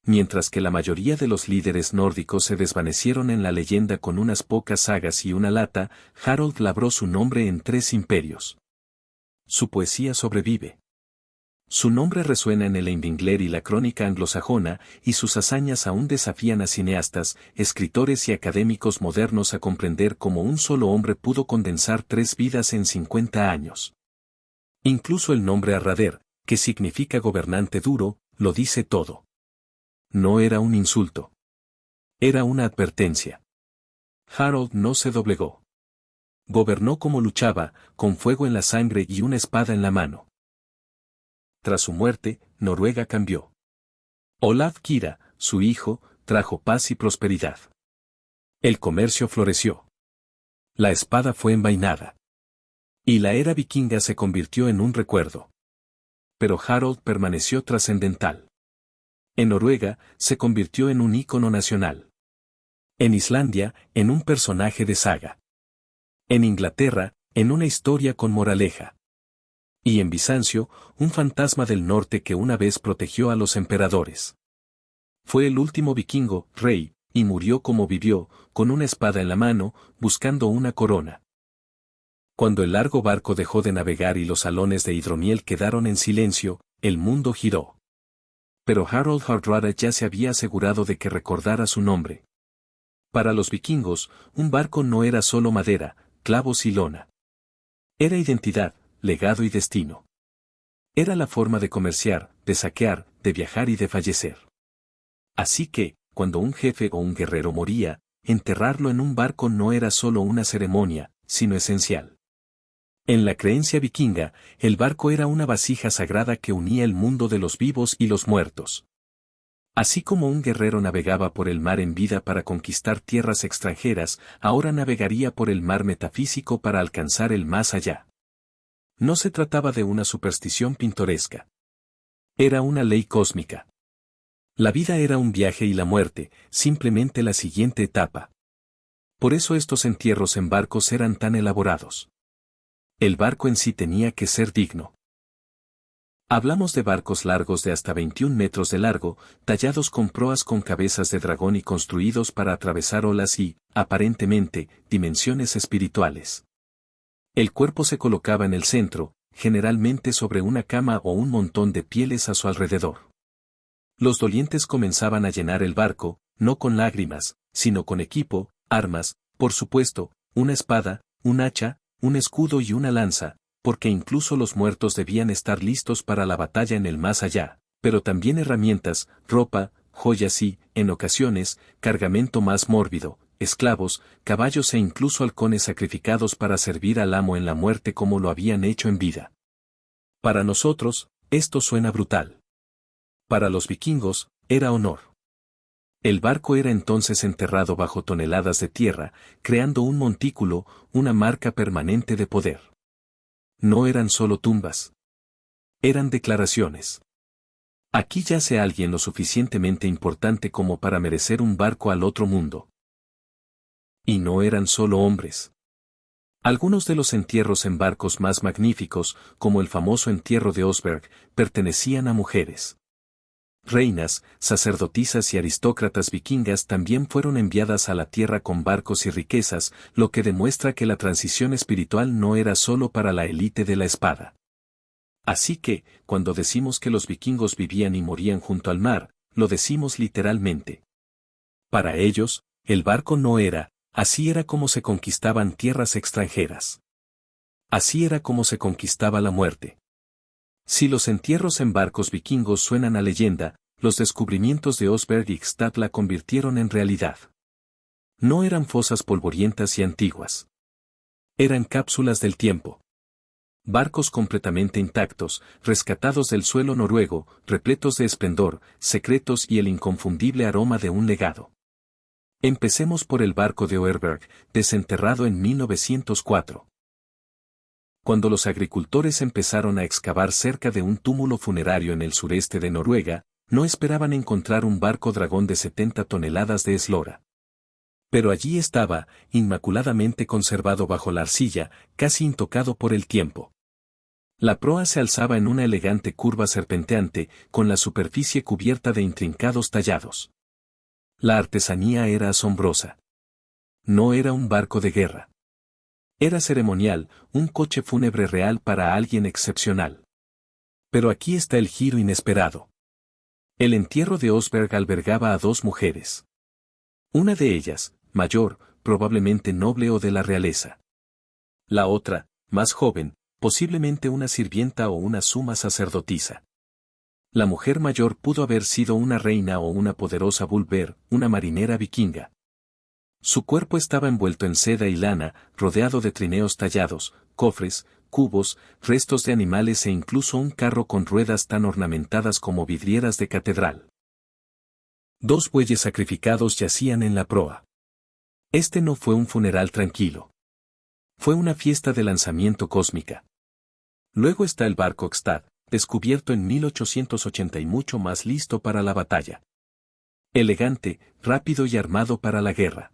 Mientras que la mayoría de los líderes nórdicos se desvanecieron en la leyenda con unas pocas sagas y una lata, Harold labró su nombre en 3 imperios. Su poesía sobrevive. Su nombre resuena en el Eivindler y la crónica anglosajona, y sus hazañas aún desafían a cineastas, escritores y académicos modernos a comprender cómo un solo hombre pudo condensar 3 vidas en 50 años. Incluso el nombre Hardrader, que significa gobernante duro, lo dice todo. No era un insulto. Era una advertencia. Harold no se doblegó. Gobernó como luchaba, con fuego en la sangre y una espada en la mano. Tras su muerte, Noruega cambió. Olaf Kira, su hijo, trajo paz y prosperidad. El comercio floreció. La espada fue envainada. Y la era vikinga se convirtió en un recuerdo. Pero Harold permaneció trascendental. En Noruega, se convirtió en un ícono nacional. En Islandia, en un personaje de saga. En Inglaterra, en una historia con moraleja. Y en Bizancio, un fantasma del norte que una vez protegió a los emperadores. Fue el último vikingo, rey, y murió como vivió, con una espada en la mano, buscando una corona. Cuando el largo barco dejó de navegar y los salones de hidromiel quedaron en silencio, el mundo giró. Pero Harold Hardrada ya se había asegurado de que recordara su nombre. Para los vikingos, un barco no era solo madera, clavos y lona. Era identidad, legado y destino. Era la forma de comerciar, de saquear, de viajar y de fallecer. Así que, cuando un jefe o un guerrero moría, enterrarlo en un barco no era solo una ceremonia, sino esencial. En la creencia vikinga, el barco era una vasija sagrada que unía el mundo de los vivos y los muertos. Así como un guerrero navegaba por el mar en vida para conquistar tierras extranjeras, ahora navegaría por el mar metafísico para alcanzar el más allá. No se trataba de una superstición pintoresca. Era una ley cósmica. La vida era un viaje y la muerte, simplemente la siguiente etapa. Por eso estos entierros en barcos eran tan elaborados. El barco en sí tenía que ser digno. Hablamos de barcos largos de hasta 21 metros de largo, tallados con proas con cabezas de dragón y construidos para atravesar olas y, aparentemente, dimensiones espirituales. El cuerpo se colocaba en el centro, generalmente sobre una cama o un montón de pieles a su alrededor. Los dolientes comenzaban a llenar el barco, no con lágrimas, sino con equipo, armas, por supuesto, una espada, un hacha, un escudo y una lanza, porque incluso los muertos debían estar listos para la batalla en el más allá, pero también herramientas, ropa, joyas y, en ocasiones, cargamento más mórbido, esclavos, caballos e incluso halcones sacrificados para servir al amo en la muerte como lo habían hecho en vida. Para nosotros, esto suena brutal. Para los vikingos, era honor. El barco era entonces enterrado bajo toneladas de tierra, creando un montículo, una marca permanente de poder. No eran solo tumbas. Eran declaraciones. Aquí yace alguien lo suficientemente importante como para merecer un barco al otro mundo. Y no eran solo hombres. Algunos de los entierros en barcos más magníficos, como el famoso entierro de Osberg, pertenecían a mujeres. Reinas, sacerdotisas y aristócratas vikingas también fueron enviadas a la tierra con barcos y riquezas, lo que demuestra que la transición espiritual no era solo para la élite de la espada. Así que, cuando decimos que los vikingos vivían y morían junto al mar, lo decimos literalmente. Para ellos, el barco no era, así era como se conquistaban tierras extranjeras. Así era como se conquistaba la muerte. Si los entierros en barcos vikingos suenan a leyenda, los descubrimientos de Osberg y Gstad la convirtieron en realidad. No eran fosas polvorientas y antiguas. Eran cápsulas del tiempo. Barcos completamente intactos, rescatados del suelo noruego, repletos de esplendor, secretos y el inconfundible aroma de un legado. Empecemos por el barco de Oerberg, desenterrado en 1904. Cuando los agricultores empezaron a excavar cerca de un túmulo funerario en el sureste de Noruega, no esperaban encontrar un barco dragón de 70 toneladas de eslora. Pero allí estaba, inmaculadamente conservado bajo la arcilla, casi intocado por el tiempo. La proa se alzaba en una elegante curva serpenteante, con la superficie cubierta de intrincados tallados. La artesanía era asombrosa. No era un barco de guerra. Era ceremonial, un coche fúnebre real para alguien excepcional. Pero aquí está el giro inesperado. El entierro de Osberg albergaba a 2 mujeres. Una de ellas, mayor, probablemente noble o de la realeza. La otra, más joven, posiblemente una sirvienta o una suma sacerdotisa. La mujer mayor pudo haber sido una reina o una poderosa Bulver, una marinera vikinga. Su cuerpo estaba envuelto en seda y lana, rodeado de trineos tallados, cofres, cubos, restos de animales e incluso un carro con ruedas tan ornamentadas como vidrieras de catedral. 2 bueyes sacrificados yacían en la proa. Este no fue un funeral tranquilo. Fue una fiesta de lanzamiento cósmica. Luego está el barco Gstad, descubierto en 1880 y mucho más listo para la batalla. Elegante, rápido y armado para la guerra.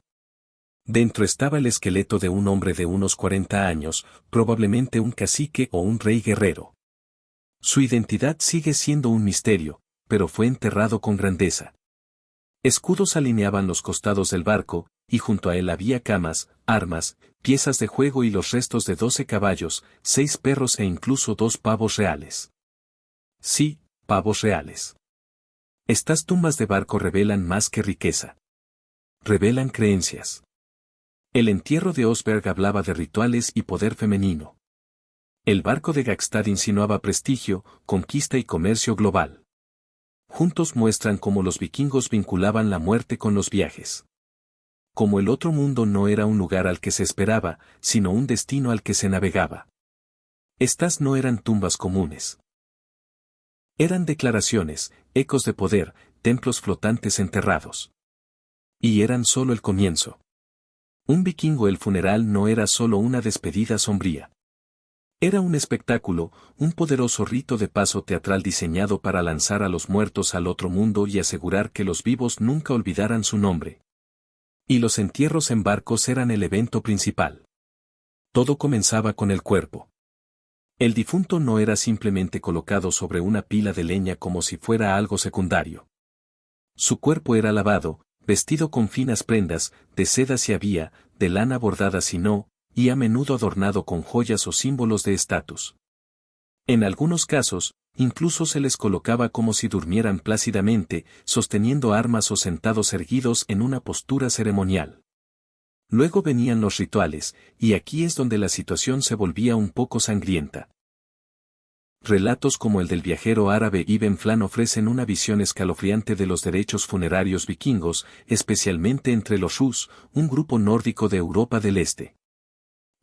Dentro estaba el esqueleto de un hombre de unos 40 años, probablemente un cacique o un rey guerrero. Su identidad sigue siendo un misterio, pero fue enterrado con grandeza. Escudos alineaban los costados del barco, y junto a él había camas, armas, piezas de juego y los restos de 12 caballos, 6 perros e incluso 2 pavos reales. Sí, pavos reales. Estas tumbas de barco revelan más que riqueza. Revelan creencias. El entierro de Osberg hablaba de rituales y poder femenino. El barco de Gagstad insinuaba prestigio, conquista y comercio global. Juntos muestran cómo los vikingos vinculaban la muerte con los viajes. Como el otro mundo no era un lugar al que se esperaba, sino un destino al que se navegaba. Estas no eran tumbas comunes. Eran declaraciones, ecos de poder, templos flotantes enterrados. Y eran solo el comienzo. Un vikingo el funeral no era solo una despedida sombría. Era un espectáculo, un poderoso rito de paso teatral diseñado para lanzar a los muertos al otro mundo y asegurar que los vivos nunca olvidaran su nombre. Y los entierros en barcos eran el evento principal. Todo comenzaba con el cuerpo. El difunto no era simplemente colocado sobre una pila de leña como si fuera algo secundario. Su cuerpo era lavado, vestido con finas prendas, de seda si había, de lana bordada si no, y a menudo adornado con joyas o símbolos de estatus. En algunos casos, incluso se les colocaba como si durmieran plácidamente, sosteniendo armas o sentados erguidos en una postura ceremonial. Luego venían los rituales, y aquí es donde la situación se volvía un poco sangrienta. Relatos como el del viajero árabe Ibn Flan ofrecen una visión escalofriante de los derechos funerarios vikingos, especialmente entre los Rus, un grupo nórdico de Europa del Este.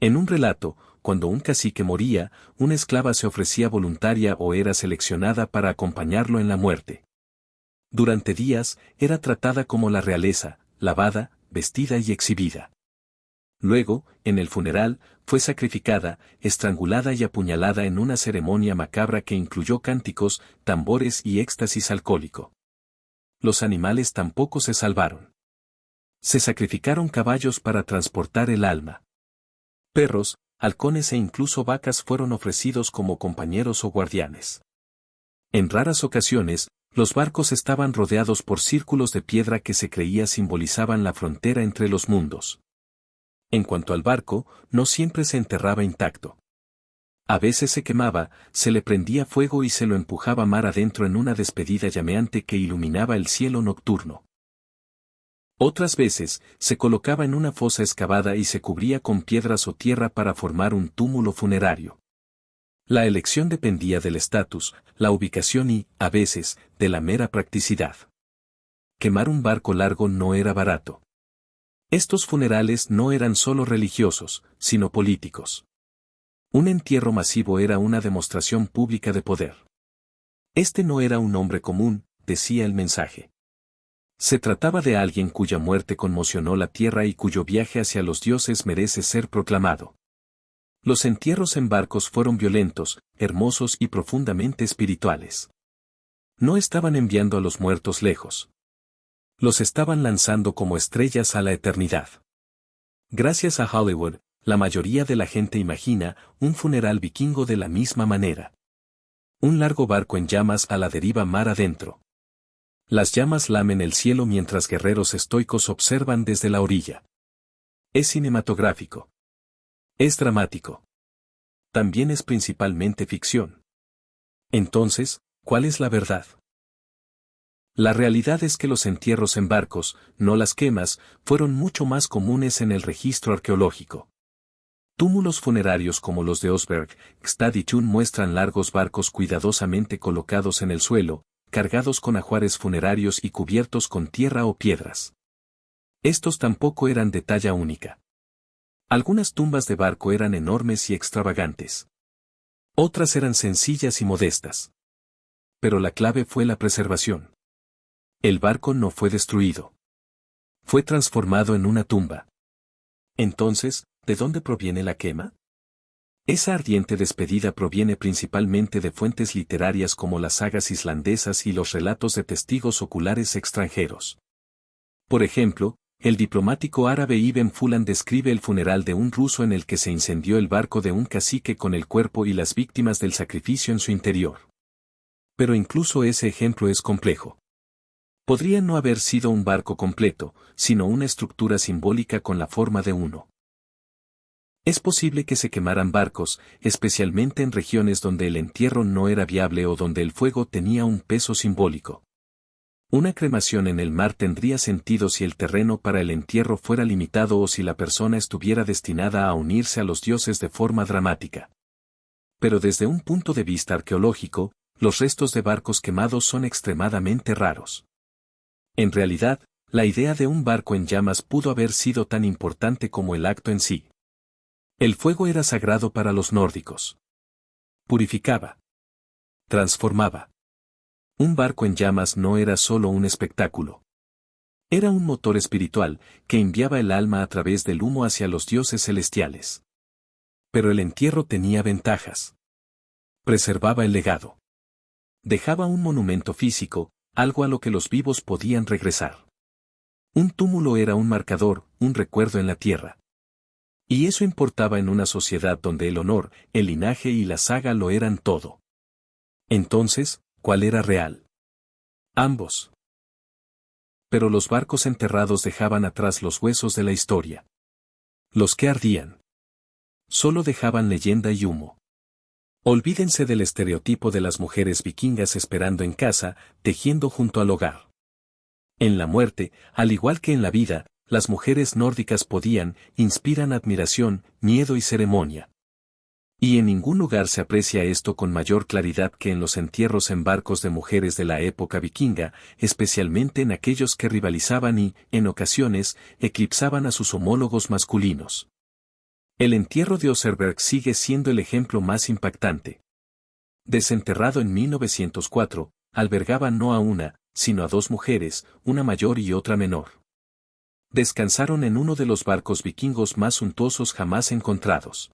En un relato, cuando un cacique moría, una esclava se ofrecía voluntaria o era seleccionada para acompañarlo en la muerte. Durante días, era tratada como la realeza, lavada, vestida y exhibida. Luego, en el funeral, fue sacrificada, estrangulada y apuñalada en una ceremonia macabra que incluyó cánticos, tambores y éxtasis alcohólico. Los animales tampoco se salvaron. Se sacrificaron caballos para transportar el alma. Perros, halcones e incluso vacas fueron ofrecidos como compañeros o guardianes. En raras ocasiones, Los barcos estaban rodeados por círculos de piedra que se creía simbolizaban la frontera entre los mundos. En cuanto al barco, no siempre se enterraba intacto. A veces se quemaba, se le prendía fuego y se lo empujaba mar adentro en una despedida llameante que iluminaba el cielo nocturno. Otras veces, se colocaba en una fosa excavada y se cubría con piedras o tierra para formar un túmulo funerario. La elección dependía del estatus, la ubicación y, a veces, de la mera practicidad. Quemar un barco largo no era barato. Estos funerales no eran solo religiosos, sino políticos. Un entierro masivo era una demostración pública de poder. Este no era un hombre común, decía el mensaje. Se trataba de alguien cuya muerte conmocionó la tierra y cuyo viaje hacia los dioses merece ser proclamado. Los entierros en barcos fueron violentos, hermosos y profundamente espirituales. No estaban enviando a los muertos lejos. Los estaban lanzando como estrellas a la eternidad. Gracias a Hollywood, la mayoría de la gente imagina un funeral vikingo de la misma manera. Un largo barco en llamas a la deriva mar adentro. Las llamas lamen el cielo mientras guerreros estoicos observan desde la orilla. Es cinematográfico. Es dramático. También es principalmente ficción. Entonces, ¿cuál es la verdad? La realidad es que los entierros en barcos, no las quemas, fueron mucho más comunes en el registro arqueológico. Túmulos funerarios como los de Osberg, Gstad y Chun muestran largos barcos cuidadosamente colocados en el suelo, cargados con ajuares funerarios y cubiertos con tierra o piedras. Estos tampoco eran de talla única. Algunas tumbas de barco eran enormes y extravagantes. Otras eran sencillas y modestas. Pero la clave fue la preservación. El barco no fue destruido. Fue transformado en una tumba. Entonces, ¿de dónde proviene la quema? Esa ardiente despedida proviene principalmente de fuentes literarias como las sagas islandesas y los relatos de testigos oculares extranjeros. Por ejemplo, el diplomático árabe Ibn Fulan describe el funeral de un ruso en el que se incendió el barco de un cacique con el cuerpo y las víctimas del sacrificio en su interior. Pero incluso ese ejemplo es complejo. Podría no haber sido un barco completo, sino una estructura simbólica con la forma de uno. Es posible que se quemaran barcos, especialmente en regiones donde el entierro no era viable o donde el fuego tenía un peso simbólico. Una cremación en el mar tendría sentido si el terreno para el entierro fuera limitado o si la persona estuviera destinada a unirse a los dioses de forma dramática. Pero desde un punto de vista arqueológico, los restos de barcos quemados son extremadamente raros. En realidad, la idea de un barco en llamas pudo haber sido tan importante como el acto en sí. El fuego era sagrado para los nórdicos. Purificaba. Transformaba. Un barco en llamas no era solo un espectáculo. Era un motor espiritual, que enviaba el alma a través del humo hacia los dioses celestiales. Pero el entierro tenía ventajas. Preservaba el legado. Dejaba un monumento físico, algo a lo que los vivos podían regresar. Un túmulo era un marcador, un recuerdo en la tierra. Y eso importaba en una sociedad donde el honor, el linaje y la saga lo eran todo. Entonces, ¿cuál era real? Ambos. Pero los barcos enterrados dejaban atrás los huesos de la historia. Los que ardían. Solo dejaban leyenda y humo. Olvídense del estereotipo de las mujeres vikingas esperando en casa, tejiendo junto al hogar. En la muerte, al igual que en la vida, las mujeres nórdicas inspiran admiración, miedo y ceremonia. Y en ningún lugar se aprecia esto con mayor claridad que en los entierros en barcos de mujeres de la época vikinga, especialmente en aquellos que rivalizaban y, en ocasiones, eclipsaban a sus homólogos masculinos. El entierro de Oserberg sigue siendo el ejemplo más impactante. Desenterrado en 1904, albergaba no a una, sino a dos mujeres, una mayor y otra menor. Descansaron en uno de los barcos vikingos más suntuosos jamás encontrados.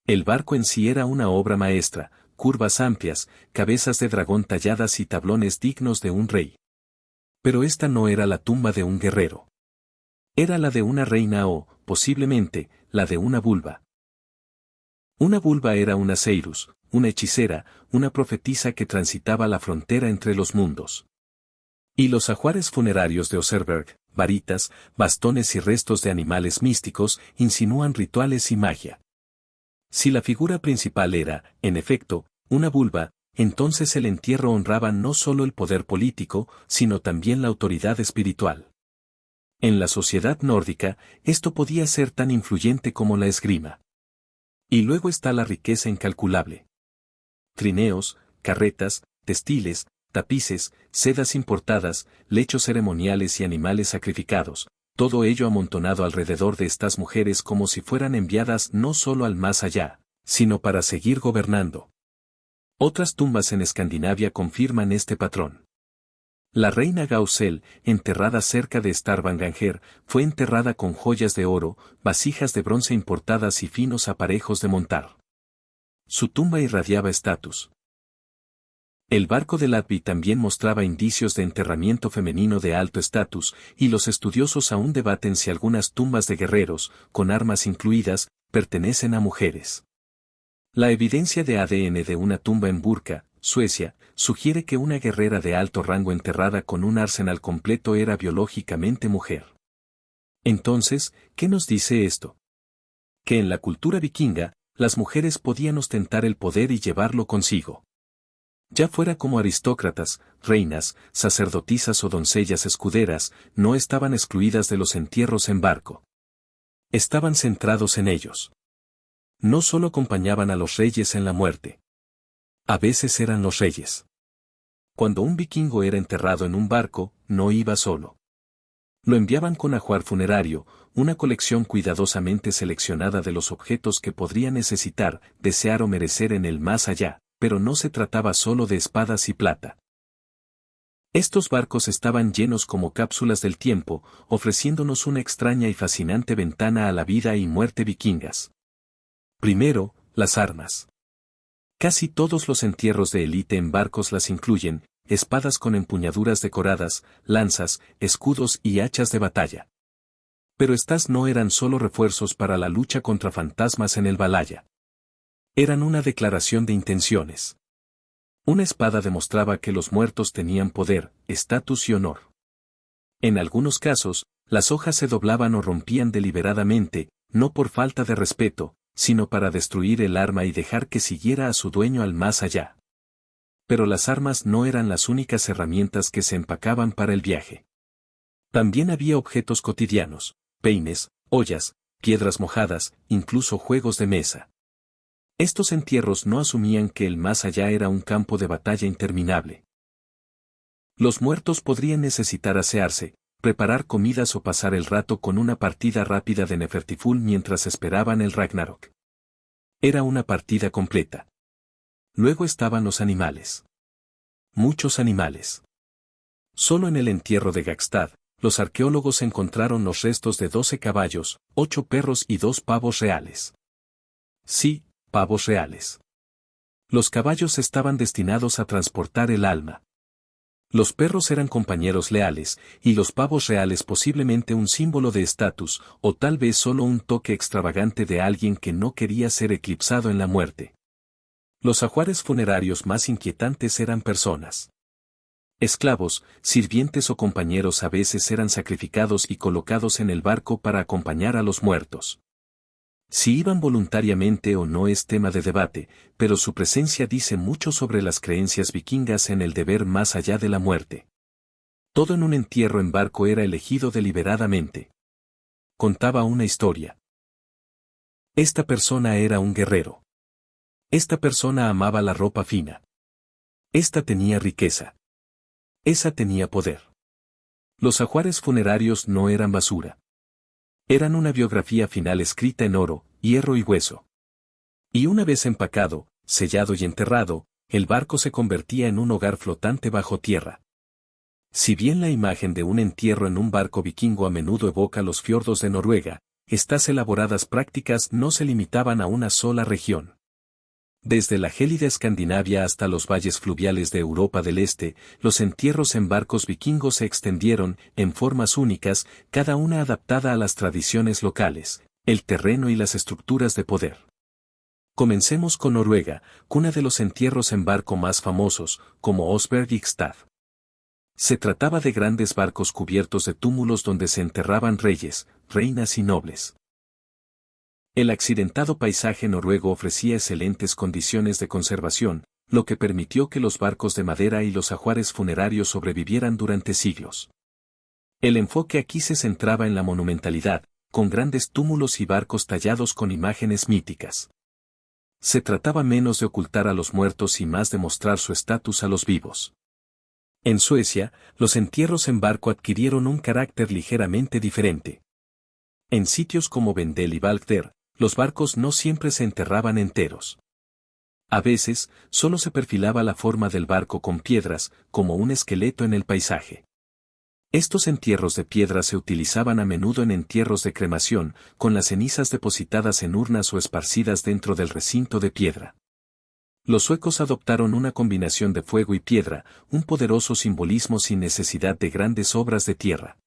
El barco en sí era una obra maestra, curvas amplias, cabezas de dragón talladas y tablones dignos de un rey. Pero esta no era la tumba de un guerrero. Era la de una reina o, posiblemente, la de una vulva. Una vulva era una seirus, una hechicera, una profetisa que transitaba la frontera entre los mundos. Y los ajuares funerarios de Oserberg, varitas, bastones y restos de animales místicos insinúan rituales y magia. Si la figura principal era, en efecto, una vulva, entonces el entierro honraba no solo el poder político, sino también la autoridad espiritual. En la sociedad nórdica, esto podía ser tan influyente como la esgrima. Y luego está la riqueza incalculable. Trineos, carretas, textiles, tapices, sedas importadas, lechos ceremoniales y animales sacrificados, todo ello amontonado alrededor de estas mujeres como si fueran enviadas no solo al más allá, sino para seguir gobernando. Otras tumbas en Escandinavia confirman este patrón. La reina Gausel, enterrada cerca de Stavanger, fue enterrada con joyas de oro, vasijas de bronce importadas y finos aparejos de montar. Su tumba irradiaba estatus. El barco de Latby también mostraba indicios de enterramiento femenino de alto estatus, y los estudiosos aún debaten si algunas tumbas de guerreros, con armas incluidas, pertenecen a mujeres. La evidencia de ADN de una tumba en Burka, Suecia, sugiere que una guerrera de alto rango enterrada con un arsenal completo era biológicamente mujer. Entonces, ¿qué nos dice esto? Que en la cultura vikinga, las mujeres podían ostentar el poder y llevarlo consigo. Ya fuera como aristócratas, reinas, sacerdotisas o doncellas escuderas, no estaban excluidas de los entierros en barco. Estaban centrados en ellos. No solo acompañaban a los reyes en la muerte. A veces eran los reyes. Cuando un vikingo era enterrado en un barco, no iba solo. Lo enviaban con ajuar funerario, una colección cuidadosamente seleccionada de los objetos que podría necesitar, desear o merecer en el más allá, pero no se trataba solo de espadas y plata. Estos barcos estaban llenos como cápsulas del tiempo, ofreciéndonos una extraña y fascinante ventana a la vida y muerte vikingas. Primero, las armas. Casi todos los entierros de élite en barcos las incluyen, espadas con empuñaduras decoradas, lanzas, escudos y hachas de batalla. Pero estas no eran solo refuerzos para la lucha contra fantasmas en el Valhalla. Eran una declaración de intenciones. Una espada demostraba que los muertos tenían poder, estatus y honor. En algunos casos, las hojas se doblaban o rompían deliberadamente, no por falta de respeto, sino para destruir el arma y dejar que siguiera a su dueño al más allá. Pero las armas no eran las únicas herramientas que se empacaban para el viaje. También había objetos cotidianos, peines, ollas, piedras mojadas, incluso juegos de mesa. Estos entierros no asumían que el más allá era un campo de batalla interminable. Los muertos podrían necesitar asearse, preparar comidas o pasar el rato con una partida rápida de Nefertiful mientras esperaban el Ragnarok. Era una partida completa. Luego estaban los animales. Muchos animales. Solo en el entierro de Gakstad, los arqueólogos encontraron los restos de 12 caballos, 8 perros y 2 pavos reales. Sí, pavos reales. Los caballos estaban destinados a transportar el alma. Los perros eran compañeros leales, y los pavos reales posiblemente un símbolo de estatus, o tal vez solo un toque extravagante de alguien que no quería ser eclipsado en la muerte. Los ajuares funerarios más inquietantes eran personas. Esclavos, sirvientes o compañeros a veces eran sacrificados y colocados en el barco para acompañar a los muertos. Si iban voluntariamente o no es tema de debate, pero su presencia dice mucho sobre las creencias vikingas en el deber más allá de la muerte. Todo en un entierro en barco era elegido deliberadamente. Contaba una historia. Esta persona era un guerrero. Esta persona amaba la ropa fina. Esta tenía riqueza. Esa tenía poder. Los ajuares funerarios no eran basura. Eran una biografía final escrita en oro, hierro y hueso. Y una vez empacado, sellado y enterrado, el barco se convertía en un hogar flotante bajo tierra. Si bien la imagen de un entierro en un barco vikingo a menudo evoca los fiordos de Noruega, estas elaboradas prácticas no se limitaban a una sola región. Desde la gélida Escandinavia hasta los valles fluviales de Europa del Este, los entierros en barcos vikingos se extendieron, en formas únicas, cada una adaptada a las tradiciones locales, el terreno y las estructuras de poder. Comencemos con Noruega, cuna de los entierros en barco más famosos, como Osbergstad. Se trataba de grandes barcos cubiertos de túmulos donde se enterraban reyes, reinas y nobles. El accidentado paisaje noruego ofrecía excelentes condiciones de conservación, lo que permitió que los barcos de madera y los ajuares funerarios sobrevivieran durante siglos. El enfoque aquí se centraba en la monumentalidad, con grandes túmulos y barcos tallados con imágenes míticas. Se trataba menos de ocultar a los muertos y más de mostrar su estatus a los vivos. En Suecia, los entierros en barco adquirieron un carácter ligeramente diferente. En sitios como Vendel y Balder, los barcos no siempre se enterraban enteros. A veces, solo se perfilaba la forma del barco con piedras, como un esqueleto en el paisaje. Estos entierros de piedra se utilizaban a menudo en entierros de cremación, con las cenizas depositadas en urnas o esparcidas dentro del recinto de piedra. Los suecos adoptaron una combinación de fuego y piedra, un poderoso simbolismo sin necesidad de grandes obras de tierra.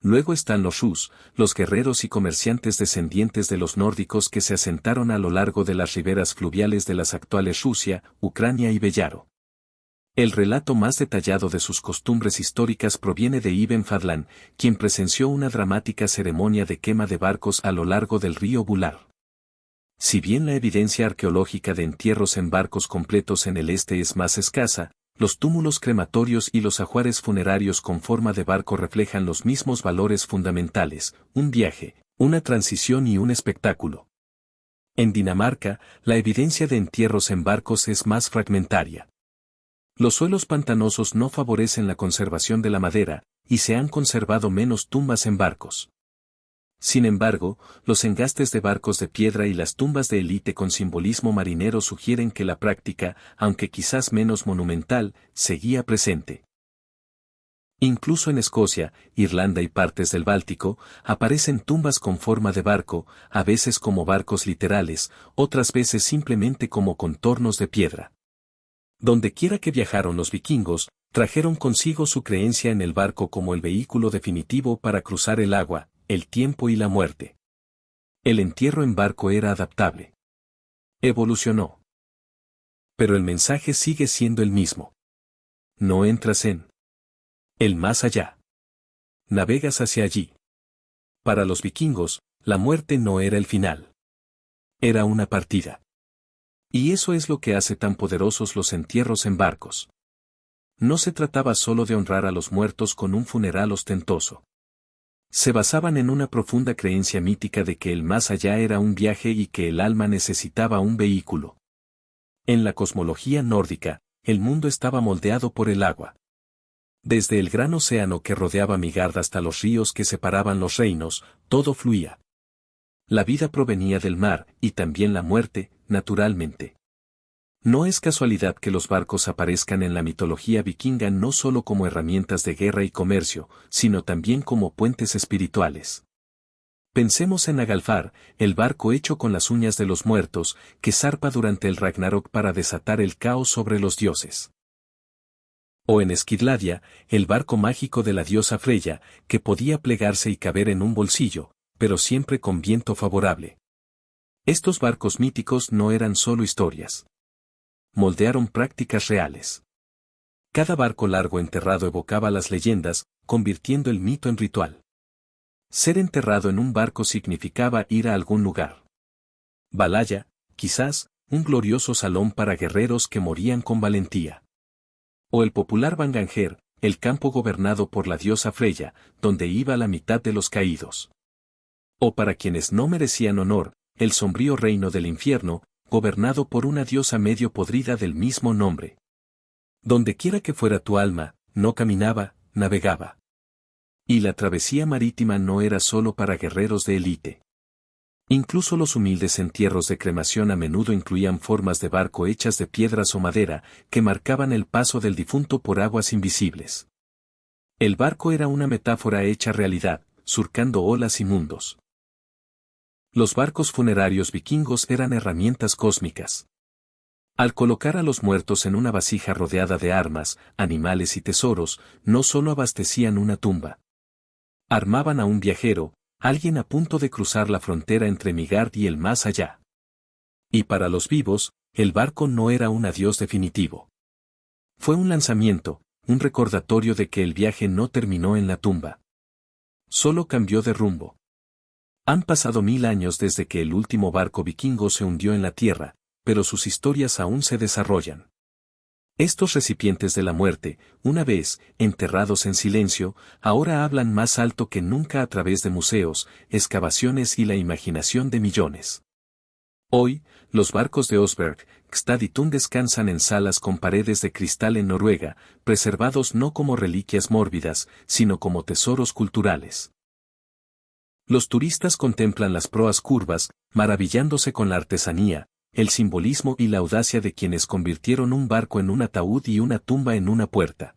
Luego están los Rus, los guerreros y comerciantes descendientes de los nórdicos que se asentaron a lo largo de las riberas fluviales de las actuales Rusia, Ucrania y Bellaro. El relato más detallado de sus costumbres históricas proviene de Ibn Fadlan, quien presenció una dramática ceremonia de quema de barcos a lo largo del río Bular. Si bien la evidencia arqueológica de entierros en barcos completos en el este es más escasa, los túmulos crematorios y los ajuares funerarios con forma de barco reflejan los mismos valores fundamentales: un viaje, una transición y un espectáculo. En Dinamarca, la evidencia de entierros en barcos es más fragmentaria. Los suelos pantanosos no favorecen la conservación de la madera, y se han conservado menos tumbas en barcos. Sin embargo, los engastes de barcos de piedra y las tumbas de élite con simbolismo marinero sugieren que la práctica, aunque quizás menos monumental, seguía presente. Incluso en Escocia, Irlanda y partes del Báltico, aparecen tumbas con forma de barco, a veces como barcos literales, otras veces simplemente como contornos de piedra. Dondequiera que viajaron los vikingos, trajeron consigo su creencia en el barco como el vehículo definitivo para cruzar el agua, el tiempo y la muerte. El entierro en barco era adaptable. Evolucionó. Pero el mensaje sigue siendo el mismo. No entras en el más allá. Navegas hacia allí. Para los vikingos, la muerte no era el final. Era una partida. Y eso es lo que hace tan poderosos los entierros en barcos. No se trataba solo de honrar a los muertos con un funeral ostentoso. Se basaban en una profunda creencia mítica de que el más allá era un viaje y que el alma necesitaba un vehículo. En la cosmología nórdica, el mundo estaba moldeado por el agua. Desde el gran océano que rodeaba Midgard hasta los ríos que separaban los reinos, todo fluía. La vida provenía del mar, y también la muerte, naturalmente. No es casualidad que los barcos aparezcan en la mitología vikinga no solo como herramientas de guerra y comercio, sino también como puentes espirituales. Pensemos en Naglfar, el barco hecho con las uñas de los muertos, que zarpa durante el Ragnarok para desatar el caos sobre los dioses. O en Skidladia, el barco mágico de la diosa Freya, que podía plegarse y caber en un bolsillo, pero siempre con viento favorable. Estos barcos míticos no eran solo historias. Moldearon prácticas reales. Cada barco largo enterrado evocaba las leyendas, convirtiendo el mito en ritual. Ser enterrado en un barco significaba ir a algún lugar. Valhalla, quizás, un glorioso salón para guerreros que morían con valentía. O el popular Vanganger, el campo gobernado por la diosa Freya, donde iba la mitad de los caídos. O para quienes no merecían honor, el sombrío reino del infierno, gobernado por una diosa medio podrida del mismo nombre. Dondequiera que fuera tu alma, no caminaba, navegaba. Y la travesía marítima no era solo para guerreros de élite. Incluso los humildes entierros de cremación a menudo incluían formas de barco hechas de piedras o madera, que marcaban el paso del difunto por aguas invisibles. El barco era una metáfora hecha realidad, surcando olas y mundos. Los barcos funerarios vikingos eran herramientas cósmicas. Al colocar a los muertos en una vasija rodeada de armas, animales y tesoros, no solo abastecían una tumba. Armaban a un viajero, alguien a punto de cruzar la frontera entre Midgard y el más allá. Y para los vivos, el barco no era un adiós definitivo. Fue un lanzamiento, un recordatorio de que el viaje no terminó en la tumba. Solo cambió de rumbo. Han pasado 1000 años desde que el último barco vikingo se hundió en la tierra, pero sus historias aún se desarrollan. Estos recipientes de la muerte, una vez enterrados en silencio, ahora hablan más alto que nunca a través de museos, excavaciones y la imaginación de millones. Hoy, los barcos de Oseberg, Gstad y Thun descansan en salas con paredes de cristal en Noruega, preservados no como reliquias mórbidas, sino como tesoros culturales. Los turistas contemplan las proas curvas, maravillándose con la artesanía, el simbolismo y la audacia de quienes convirtieron un barco en un ataúd y una tumba en una puerta.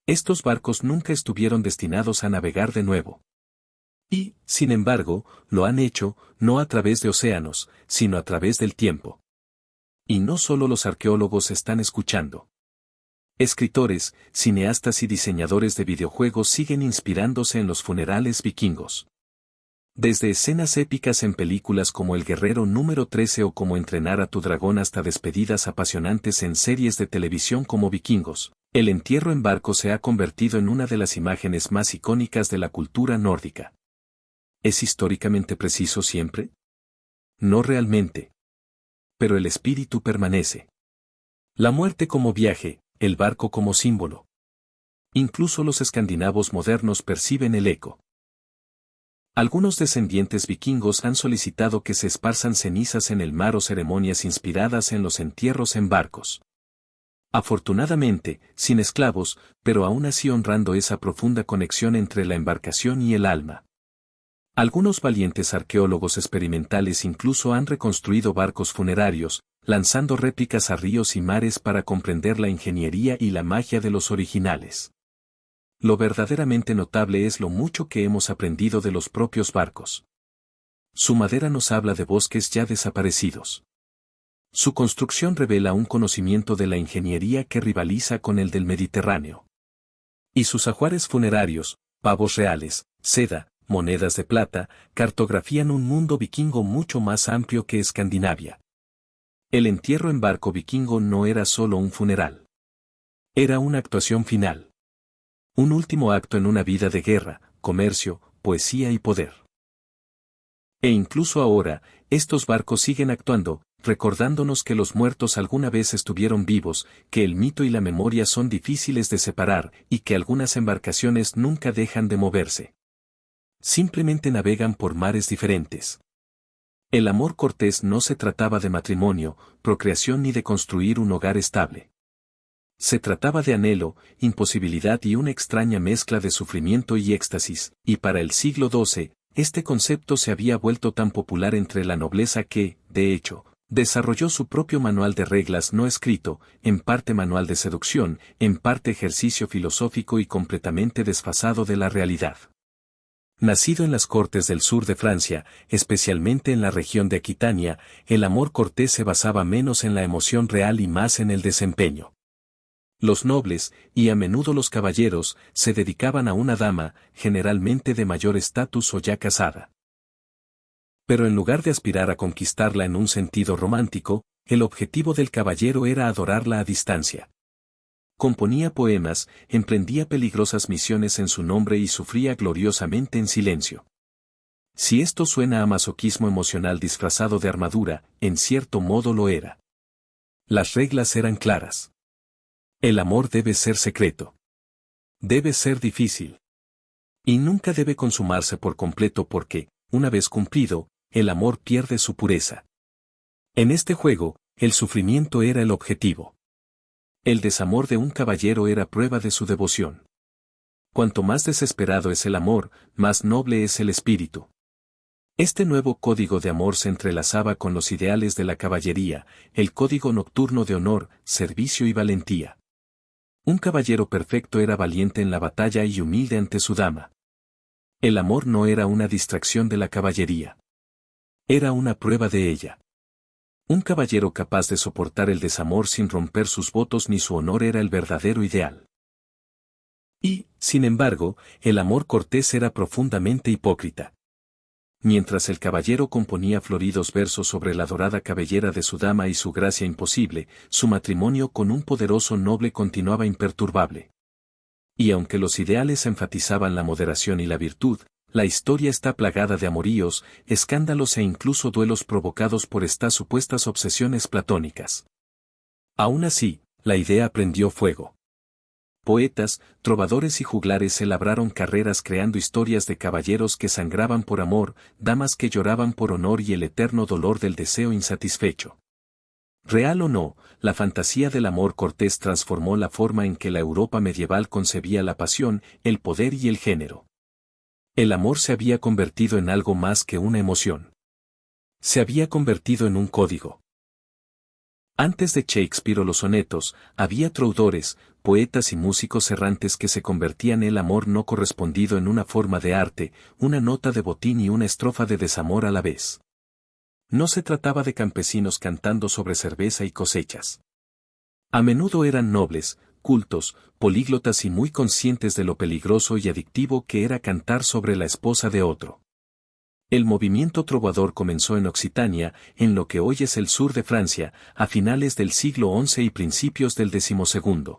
Estos barcos nunca estuvieron destinados a navegar de nuevo. Y, sin embargo, lo han hecho, no a través de océanos, sino a través del tiempo. Y no solo los arqueólogos están escuchando. Escritores, cineastas y diseñadores de videojuegos siguen inspirándose en los funerales vikingos. Desde escenas épicas en películas como El Guerrero número 13 o Cómo entrenar a tu dragón hasta despedidas apasionantes en series de televisión como Vikingos, el entierro en barco se ha convertido en una de las imágenes más icónicas de la cultura nórdica. ¿Es históricamente preciso siempre? No realmente. Pero el espíritu permanece. La muerte como viaje, el barco como símbolo. Incluso los escandinavos modernos perciben el eco. Algunos descendientes vikingos han solicitado que se esparzan cenizas en el mar o ceremonias inspiradas en los entierros en barcos. Afortunadamente, sin esclavos, pero aún así honrando esa profunda conexión entre la embarcación y el alma. Algunos valientes arqueólogos experimentales incluso han reconstruido barcos funerarios, lanzando réplicas a ríos y mares para comprender la ingeniería y la magia de los originales. Lo verdaderamente notable es lo mucho que hemos aprendido de los propios barcos. Su madera nos habla de bosques ya desaparecidos. Su construcción revela un conocimiento de la ingeniería que rivaliza con el del Mediterráneo. Y sus ajuares funerarios, pavos reales, seda, monedas de plata, cartografían un mundo vikingo mucho más amplio que Escandinavia. El entierro en barco vikingo no era solo un funeral. Era una actuación final. Un último acto en una vida de guerra, comercio, poesía y poder. E incluso ahora, estos barcos siguen actuando, recordándonos que los muertos alguna vez estuvieron vivos, que el mito y la memoria son difíciles de separar y que algunas embarcaciones nunca dejan de moverse. Simplemente navegan por mares diferentes. El amor cortés no se trataba de matrimonio, procreación ni de construir un hogar estable. Se trataba de anhelo, imposibilidad y una extraña mezcla de sufrimiento y éxtasis, y para el siglo XII, este concepto se había vuelto tan popular entre la nobleza que, de hecho, desarrolló su propio manual de reglas no escrito, en parte manual de seducción, en parte ejercicio filosófico y completamente desfasado de la realidad. Nacido en las cortes del sur de Francia, especialmente en la región de Aquitania, el amor cortés se basaba menos en la emoción real y más en el desempeño. Los nobles, y a menudo los caballeros, se dedicaban a una dama, generalmente de mayor estatus o ya casada. Pero en lugar de aspirar a conquistarla en un sentido romántico, el objetivo del caballero era adorarla a distancia. Componía poemas, emprendía peligrosas misiones en su nombre y sufría gloriosamente en silencio. Si esto suena a masoquismo emocional disfrazado de armadura, en cierto modo lo era. Las reglas eran claras. El amor debe ser secreto. Debe ser difícil. Y nunca debe consumarse por completo porque, una vez cumplido, el amor pierde su pureza. En este juego, el sufrimiento era el objetivo. El desamor de un caballero era prueba de su devoción. Cuanto más desesperado es el amor, más noble es el espíritu. Este nuevo código de amor se entrelazaba con los ideales de la caballería, el código nocturno de honor, servicio y valentía. Un caballero perfecto era valiente en la batalla y humilde ante su dama. El amor no era una distracción de la caballería. Era una prueba de ella. Un caballero capaz de soportar el desamor sin romper sus votos ni su honor era el verdadero ideal. Y, sin embargo, el amor cortés era profundamente hipócrita. Mientras el caballero componía floridos versos sobre la dorada cabellera de su dama y su gracia imposible, su matrimonio con un poderoso noble continuaba imperturbable. Y aunque los ideales enfatizaban la moderación y la virtud, la historia está plagada de amoríos, escándalos e incluso duelos provocados por estas supuestas obsesiones platónicas. Aún así, la idea prendió fuego. Poetas, trovadores y juglares se labraron carreras creando historias de caballeros que sangraban por amor, damas que lloraban por honor y el eterno dolor del deseo insatisfecho. Real o no, la fantasía del amor cortés transformó la forma en que la Europa medieval concebía la pasión, el poder y el género. El amor se había convertido en algo más que una emoción. Se había convertido en un código. Antes de Shakespeare o los sonetos, había troudores, poetas y músicos errantes que se convertían el amor no correspondido en una forma de arte, una nota de botín y una estrofa de desamor a la vez. No se trataba de campesinos cantando sobre cerveza y cosechas. A menudo eran nobles, cultos, políglotas y muy conscientes de lo peligroso y adictivo que era cantar sobre la esposa de otro. El movimiento trovador comenzó en Occitania, en lo que hoy es el sur de Francia, a finales del siglo XI y principios del XII.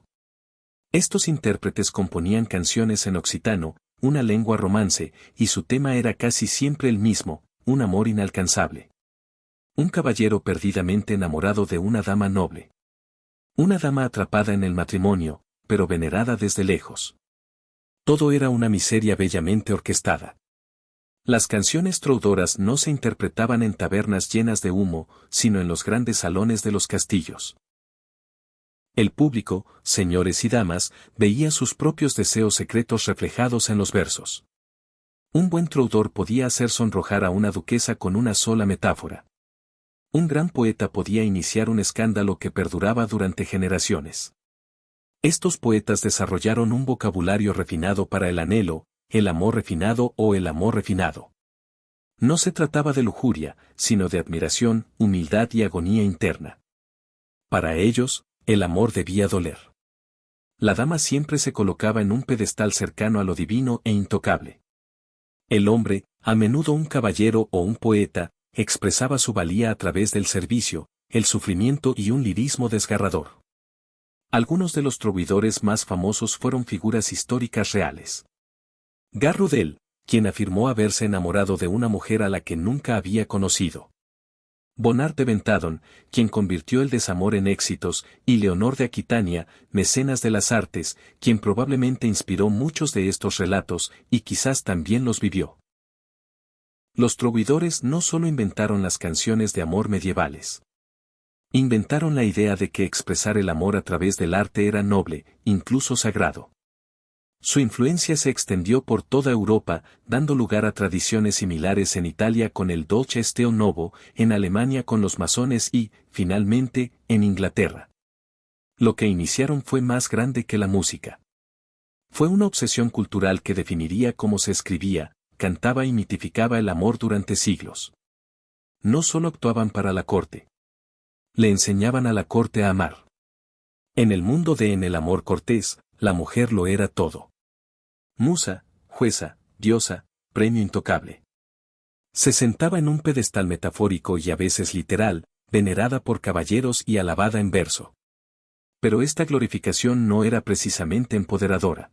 Estos intérpretes componían canciones en occitano, una lengua romance, y su tema era casi siempre el mismo, un amor inalcanzable. Un caballero perdidamente enamorado de una dama noble. Una dama atrapada en el matrimonio, pero venerada desde lejos. Todo era una miseria bellamente orquestada. Las canciones troudoras no se interpretaban en tabernas llenas de humo, sino en los grandes salones de los castillos. El público, señores y damas, veía sus propios deseos secretos reflejados en los versos. Un buen troudor podía hacer sonrojar a una duquesa con una sola metáfora. Un gran poeta podía iniciar un escándalo que perduraba durante generaciones. Estos poetas desarrollaron un vocabulario refinado para el anhelo, el amor refinado o el amor refinado. No se trataba de lujuria, sino de admiración, humildad y agonía interna. Para ellos, el amor debía doler. La dama siempre se colocaba en un pedestal cercano a lo divino e intocable. El hombre, a menudo un caballero o un poeta, expresaba su valía a través del servicio, el sufrimiento y un lirismo desgarrador. Algunos de los troudores más famosos fueron figuras históricas reales. Garrudel, quien afirmó haberse enamorado de una mujer a la que nunca había conocido. Bonnard de Ventadon, quien convirtió el desamor en éxitos, y Leonor de Aquitania, mecenas de las artes, quien probablemente inspiró muchos de estos relatos y quizás también los vivió. Los troudores no solo inventaron las canciones de amor medievales. Inventaron la idea de que expresar el amor a través del arte era noble, incluso sagrado. Su influencia se extendió por toda Europa, dando lugar a tradiciones similares en Italia con el Dolce Steo Novo, en Alemania con los masones y, finalmente, en Inglaterra. Lo que iniciaron fue más grande que la música. Fue una obsesión cultural que definiría cómo se escribía, cantaba y mitificaba el amor durante siglos. No solo actuaban para la corte. Le enseñaban a la corte a amar. En el mundo de En el amor cortés, la mujer lo era todo. Musa, jueza, diosa, premio intocable. Se sentaba en un pedestal metafórico y a veces literal, venerada por caballeros y alabada en verso. Pero esta glorificación no era precisamente empoderadora.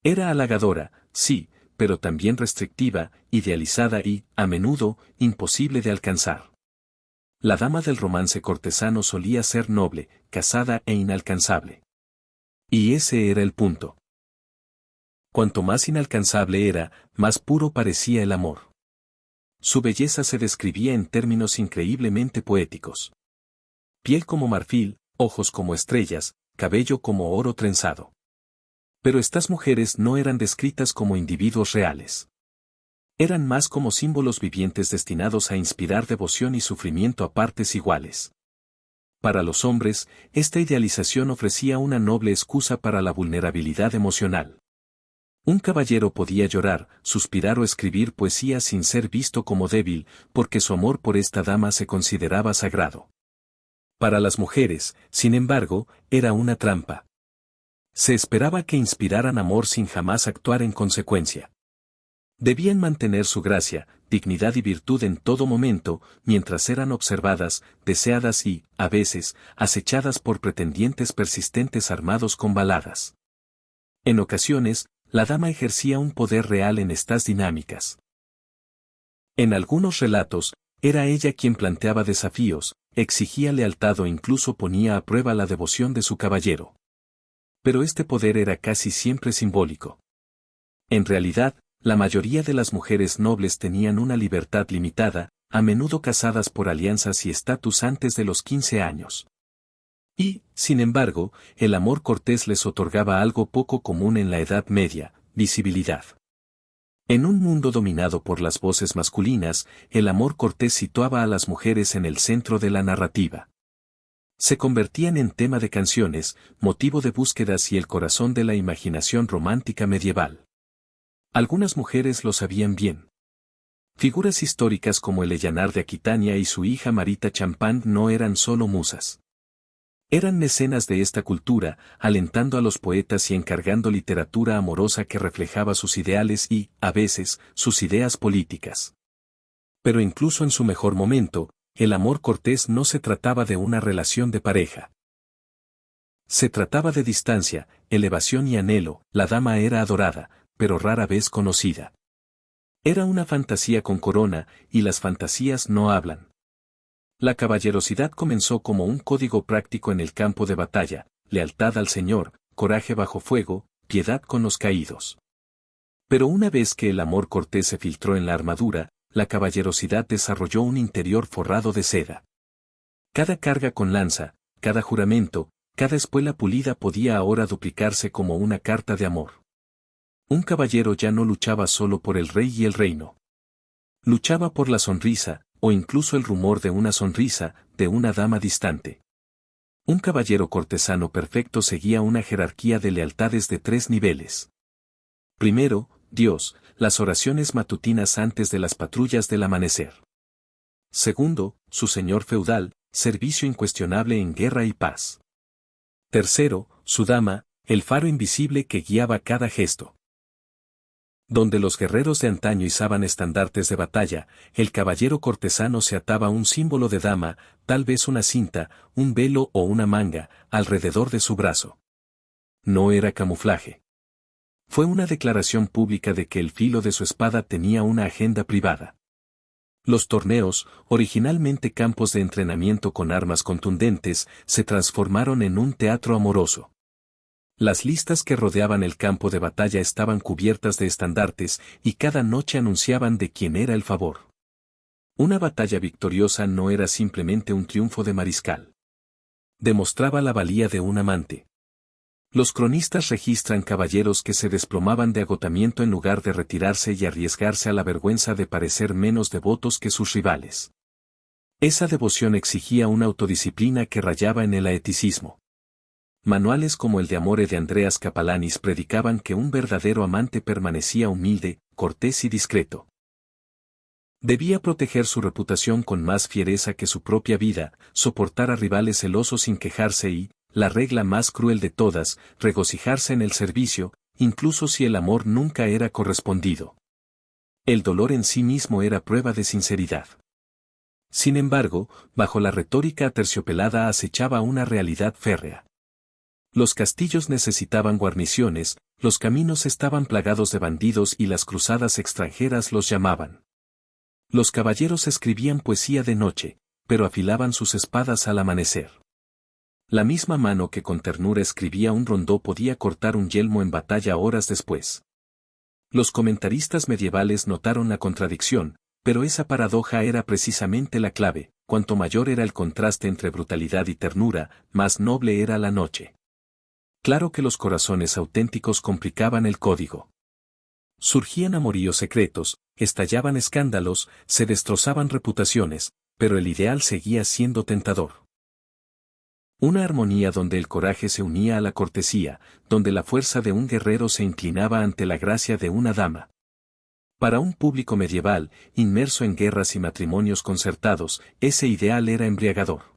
Era halagadora, sí, pero también restrictiva, idealizada y, a menudo, imposible de alcanzar. La dama del romance cortesano solía ser noble, casada e inalcanzable. Y ese era el punto. Cuanto más inalcanzable era, más puro parecía el amor. Su belleza se describía en términos increíblemente poéticos. Piel como marfil, ojos como estrellas, cabello como oro trenzado. Pero estas mujeres no eran descritas como individuos reales. Eran más como símbolos vivientes destinados a inspirar devoción y sufrimiento a partes iguales. Para los hombres, esta idealización ofrecía una noble excusa para la vulnerabilidad emocional. Un caballero podía llorar, suspirar o escribir poesía sin ser visto como débil, porque su amor por esta dama se consideraba sagrado. Para las mujeres, sin embargo, era una trampa. Se esperaba que inspiraran amor sin jamás actuar en consecuencia. Debían mantener su gracia, dignidad y virtud en todo momento, mientras eran observadas, deseadas y, a veces, acechadas por pretendientes persistentes armados con baladas. En ocasiones, la dama ejercía un poder real en estas dinámicas. En algunos relatos, era ella quien planteaba desafíos, exigía lealtad o incluso ponía a prueba la devoción de su caballero. Pero este poder era casi siempre simbólico. En realidad, la mayoría de las mujeres nobles tenían una libertad limitada, a menudo casadas por alianzas y estatus antes de los 15 años. Y, sin embargo, el amor cortés les otorgaba algo poco común en la Edad Media: visibilidad. En un mundo dominado por las voces masculinas, el amor cortés situaba a las mujeres en el centro de la narrativa. Se convertían en tema de canciones, motivo de búsquedas y el corazón de la imaginación romántica medieval. Algunas mujeres lo sabían bien. Figuras históricas como Eleanor de Aquitania y su hija Marita Champagne no eran solo musas. Eran mecenas de esta cultura, alentando a los poetas y encargando literatura amorosa que reflejaba sus ideales y, a veces, sus ideas políticas. Pero incluso en su mejor momento, el amor cortés no se trataba de una relación de pareja. Se trataba de distancia, elevación y anhelo. La dama era adorada, pero rara vez conocida. Era una fantasía con corona, y las fantasías no hablan. La caballerosidad comenzó como un código práctico en el campo de batalla: lealtad al Señor, coraje bajo fuego, piedad con los caídos. Pero una vez que el amor cortés se filtró en la armadura, la caballerosidad desarrolló un interior forrado de seda. Cada carga con lanza, cada juramento, cada espuela pulida podía ahora duplicarse como una carta de amor. Un caballero ya no luchaba solo por el rey y el reino. Luchaba por la sonrisa, o incluso el rumor de una sonrisa, de una dama distante. Un caballero cortesano perfecto seguía una jerarquía de lealtades de 3 niveles. Primero, Dios, las oraciones matutinas antes de las patrullas del amanecer. Segundo, su señor feudal, servicio incuestionable en guerra y paz. Tercero, su dama, el faro invisible que guiaba cada gesto. Donde los guerreros de antaño izaban estandartes de batalla, el caballero cortesano se ataba un símbolo de dama, tal vez una cinta, un velo o una manga, alrededor de su brazo. No era camuflaje. Fue una declaración pública de que el filo de su espada tenía una agenda privada. Los torneos, originalmente campos de entrenamiento con armas contundentes, se transformaron en un teatro amoroso. Las listas que rodeaban el campo de batalla estaban cubiertas de estandartes, y cada noche anunciaban de quién era el favor. Una batalla victoriosa no era simplemente un triunfo de mariscal. Demostraba la valía de un amante. Los cronistas registran caballeros que se desplomaban de agotamiento en lugar de retirarse y arriesgarse a la vergüenza de parecer menos devotos que sus rivales. Esa devoción exigía una autodisciplina que rayaba en el aeticismo. Manuales como el de Amore de Andreas Capalanis predicaban que un verdadero amante permanecía humilde, cortés y discreto. Debía proteger su reputación con más fiereza que su propia vida, soportar a rivales celosos sin quejarse y, la regla más cruel de todas, regocijarse en el servicio, incluso si el amor nunca era correspondido. El dolor en sí mismo era prueba de sinceridad. Sin embargo, bajo la retórica aterciopelada acechaba una realidad férrea. Los castillos necesitaban guarniciones, los caminos estaban plagados de bandidos y las cruzadas extranjeras los llamaban. Los caballeros escribían poesía de noche, pero afilaban sus espadas al amanecer. La misma mano que con ternura escribía un rondó podía cortar un yelmo en batalla horas después. Los comentaristas medievales notaron la contradicción, pero esa paradoja era precisamente la clave: cuanto mayor era el contraste entre brutalidad y ternura, más noble era la noche. Claro que los corazones auténticos complicaban el código. Surgían amoríos secretos, estallaban escándalos, se destrozaban reputaciones, pero el ideal seguía siendo tentador. Una armonía donde el coraje se unía a la cortesía, donde la fuerza de un guerrero se inclinaba ante la gracia de una dama. Para un público medieval, inmerso en guerras y matrimonios concertados, ese ideal era embriagador.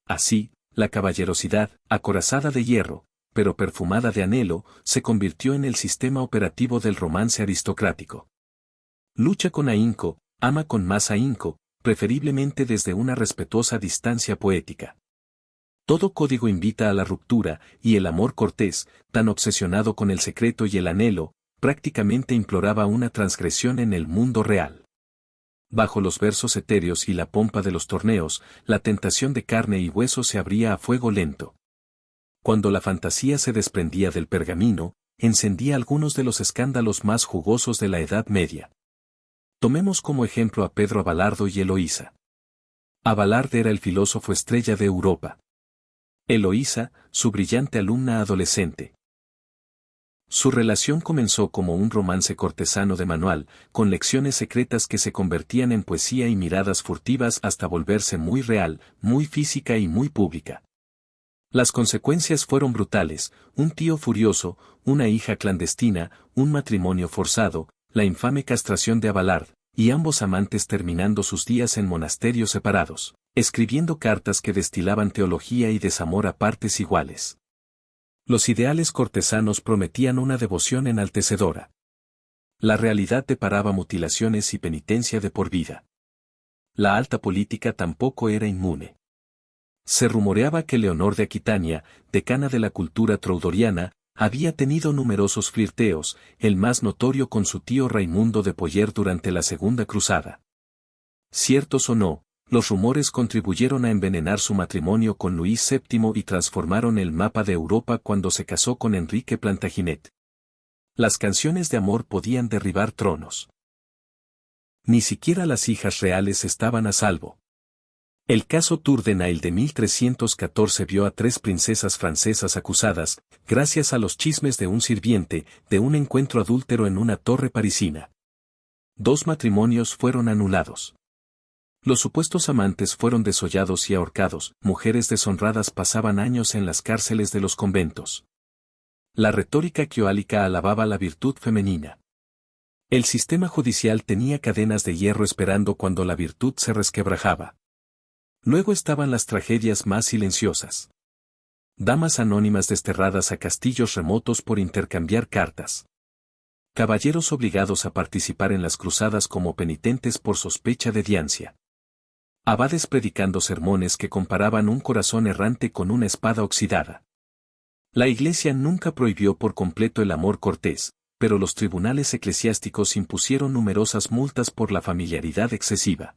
Así, la caballerosidad, acorazada de hierro, pero perfumada de anhelo, se convirtió en el sistema operativo del romance aristocrático. Lucha con ahínco, ama con más ahínco, preferiblemente desde una respetuosa distancia poética. Todo código invita a la ruptura, y el amor cortés, tan obsesionado con el secreto y el anhelo, prácticamente imploraba una transgresión en el mundo real. Bajo los versos etéreos y la pompa de los torneos, la tentación de carne y hueso se abría a fuego lento. Cuando la fantasía se desprendía del pergamino, encendía algunos de los escándalos más jugosos de la Edad Media. Tomemos como ejemplo a Pedro Abalardo y Eloísa. Abelard era el filósofo estrella de Europa. Eloísa, su brillante alumna adolescente. Su relación comenzó como un romance cortesano de manual, con lecciones secretas que se convertían en poesía y miradas furtivas hasta volverse muy real, muy física y muy pública. Las consecuencias fueron brutales: un tío furioso, una hija clandestina, un matrimonio forzado, la infame castración de Abelard, y ambos amantes terminando sus días en monasterios separados, escribiendo cartas que destilaban teología y desamor a partes iguales. Los ideales cortesanos prometían una devoción enaltecedora. La realidad deparaba mutilaciones y penitencia de por vida. La alta política tampoco era inmune. Se rumoreaba que Leonor de Aquitania, decana de la cultura troudoriana, había tenido numerosos flirteos, el más notorio con su tío Raimundo de Poyer durante la Segunda Cruzada. Ciertos o no, los rumores contribuyeron a envenenar su matrimonio con Luis VII y transformaron el mapa de Europa cuando se casó con Enrique Plantagenet. Las canciones de amor podían derribar tronos. Ni siquiera las hijas reales estaban a salvo. El caso Tour de Nesle de 1314 vio a 3 princesas francesas acusadas, gracias a los chismes de un sirviente, de un encuentro adúltero en una torre parisina. 2 matrimonios fueron anulados. Los supuestos amantes fueron desollados y ahorcados, mujeres deshonradas pasaban años en las cárceles de los conventos. La retórica quioálica alababa la virtud femenina. El sistema judicial tenía cadenas de hierro esperando cuando la virtud se resquebrajaba. Luego estaban las tragedias más silenciosas. Damas anónimas desterradas a castillos remotos por intercambiar cartas. Caballeros obligados a participar en las cruzadas como penitentes por sospecha de diancia. Abades predicando sermones que comparaban un corazón errante con una espada oxidada. La Iglesia nunca prohibió por completo el amor cortés, pero los tribunales eclesiásticos impusieron numerosas multas por la familiaridad excesiva.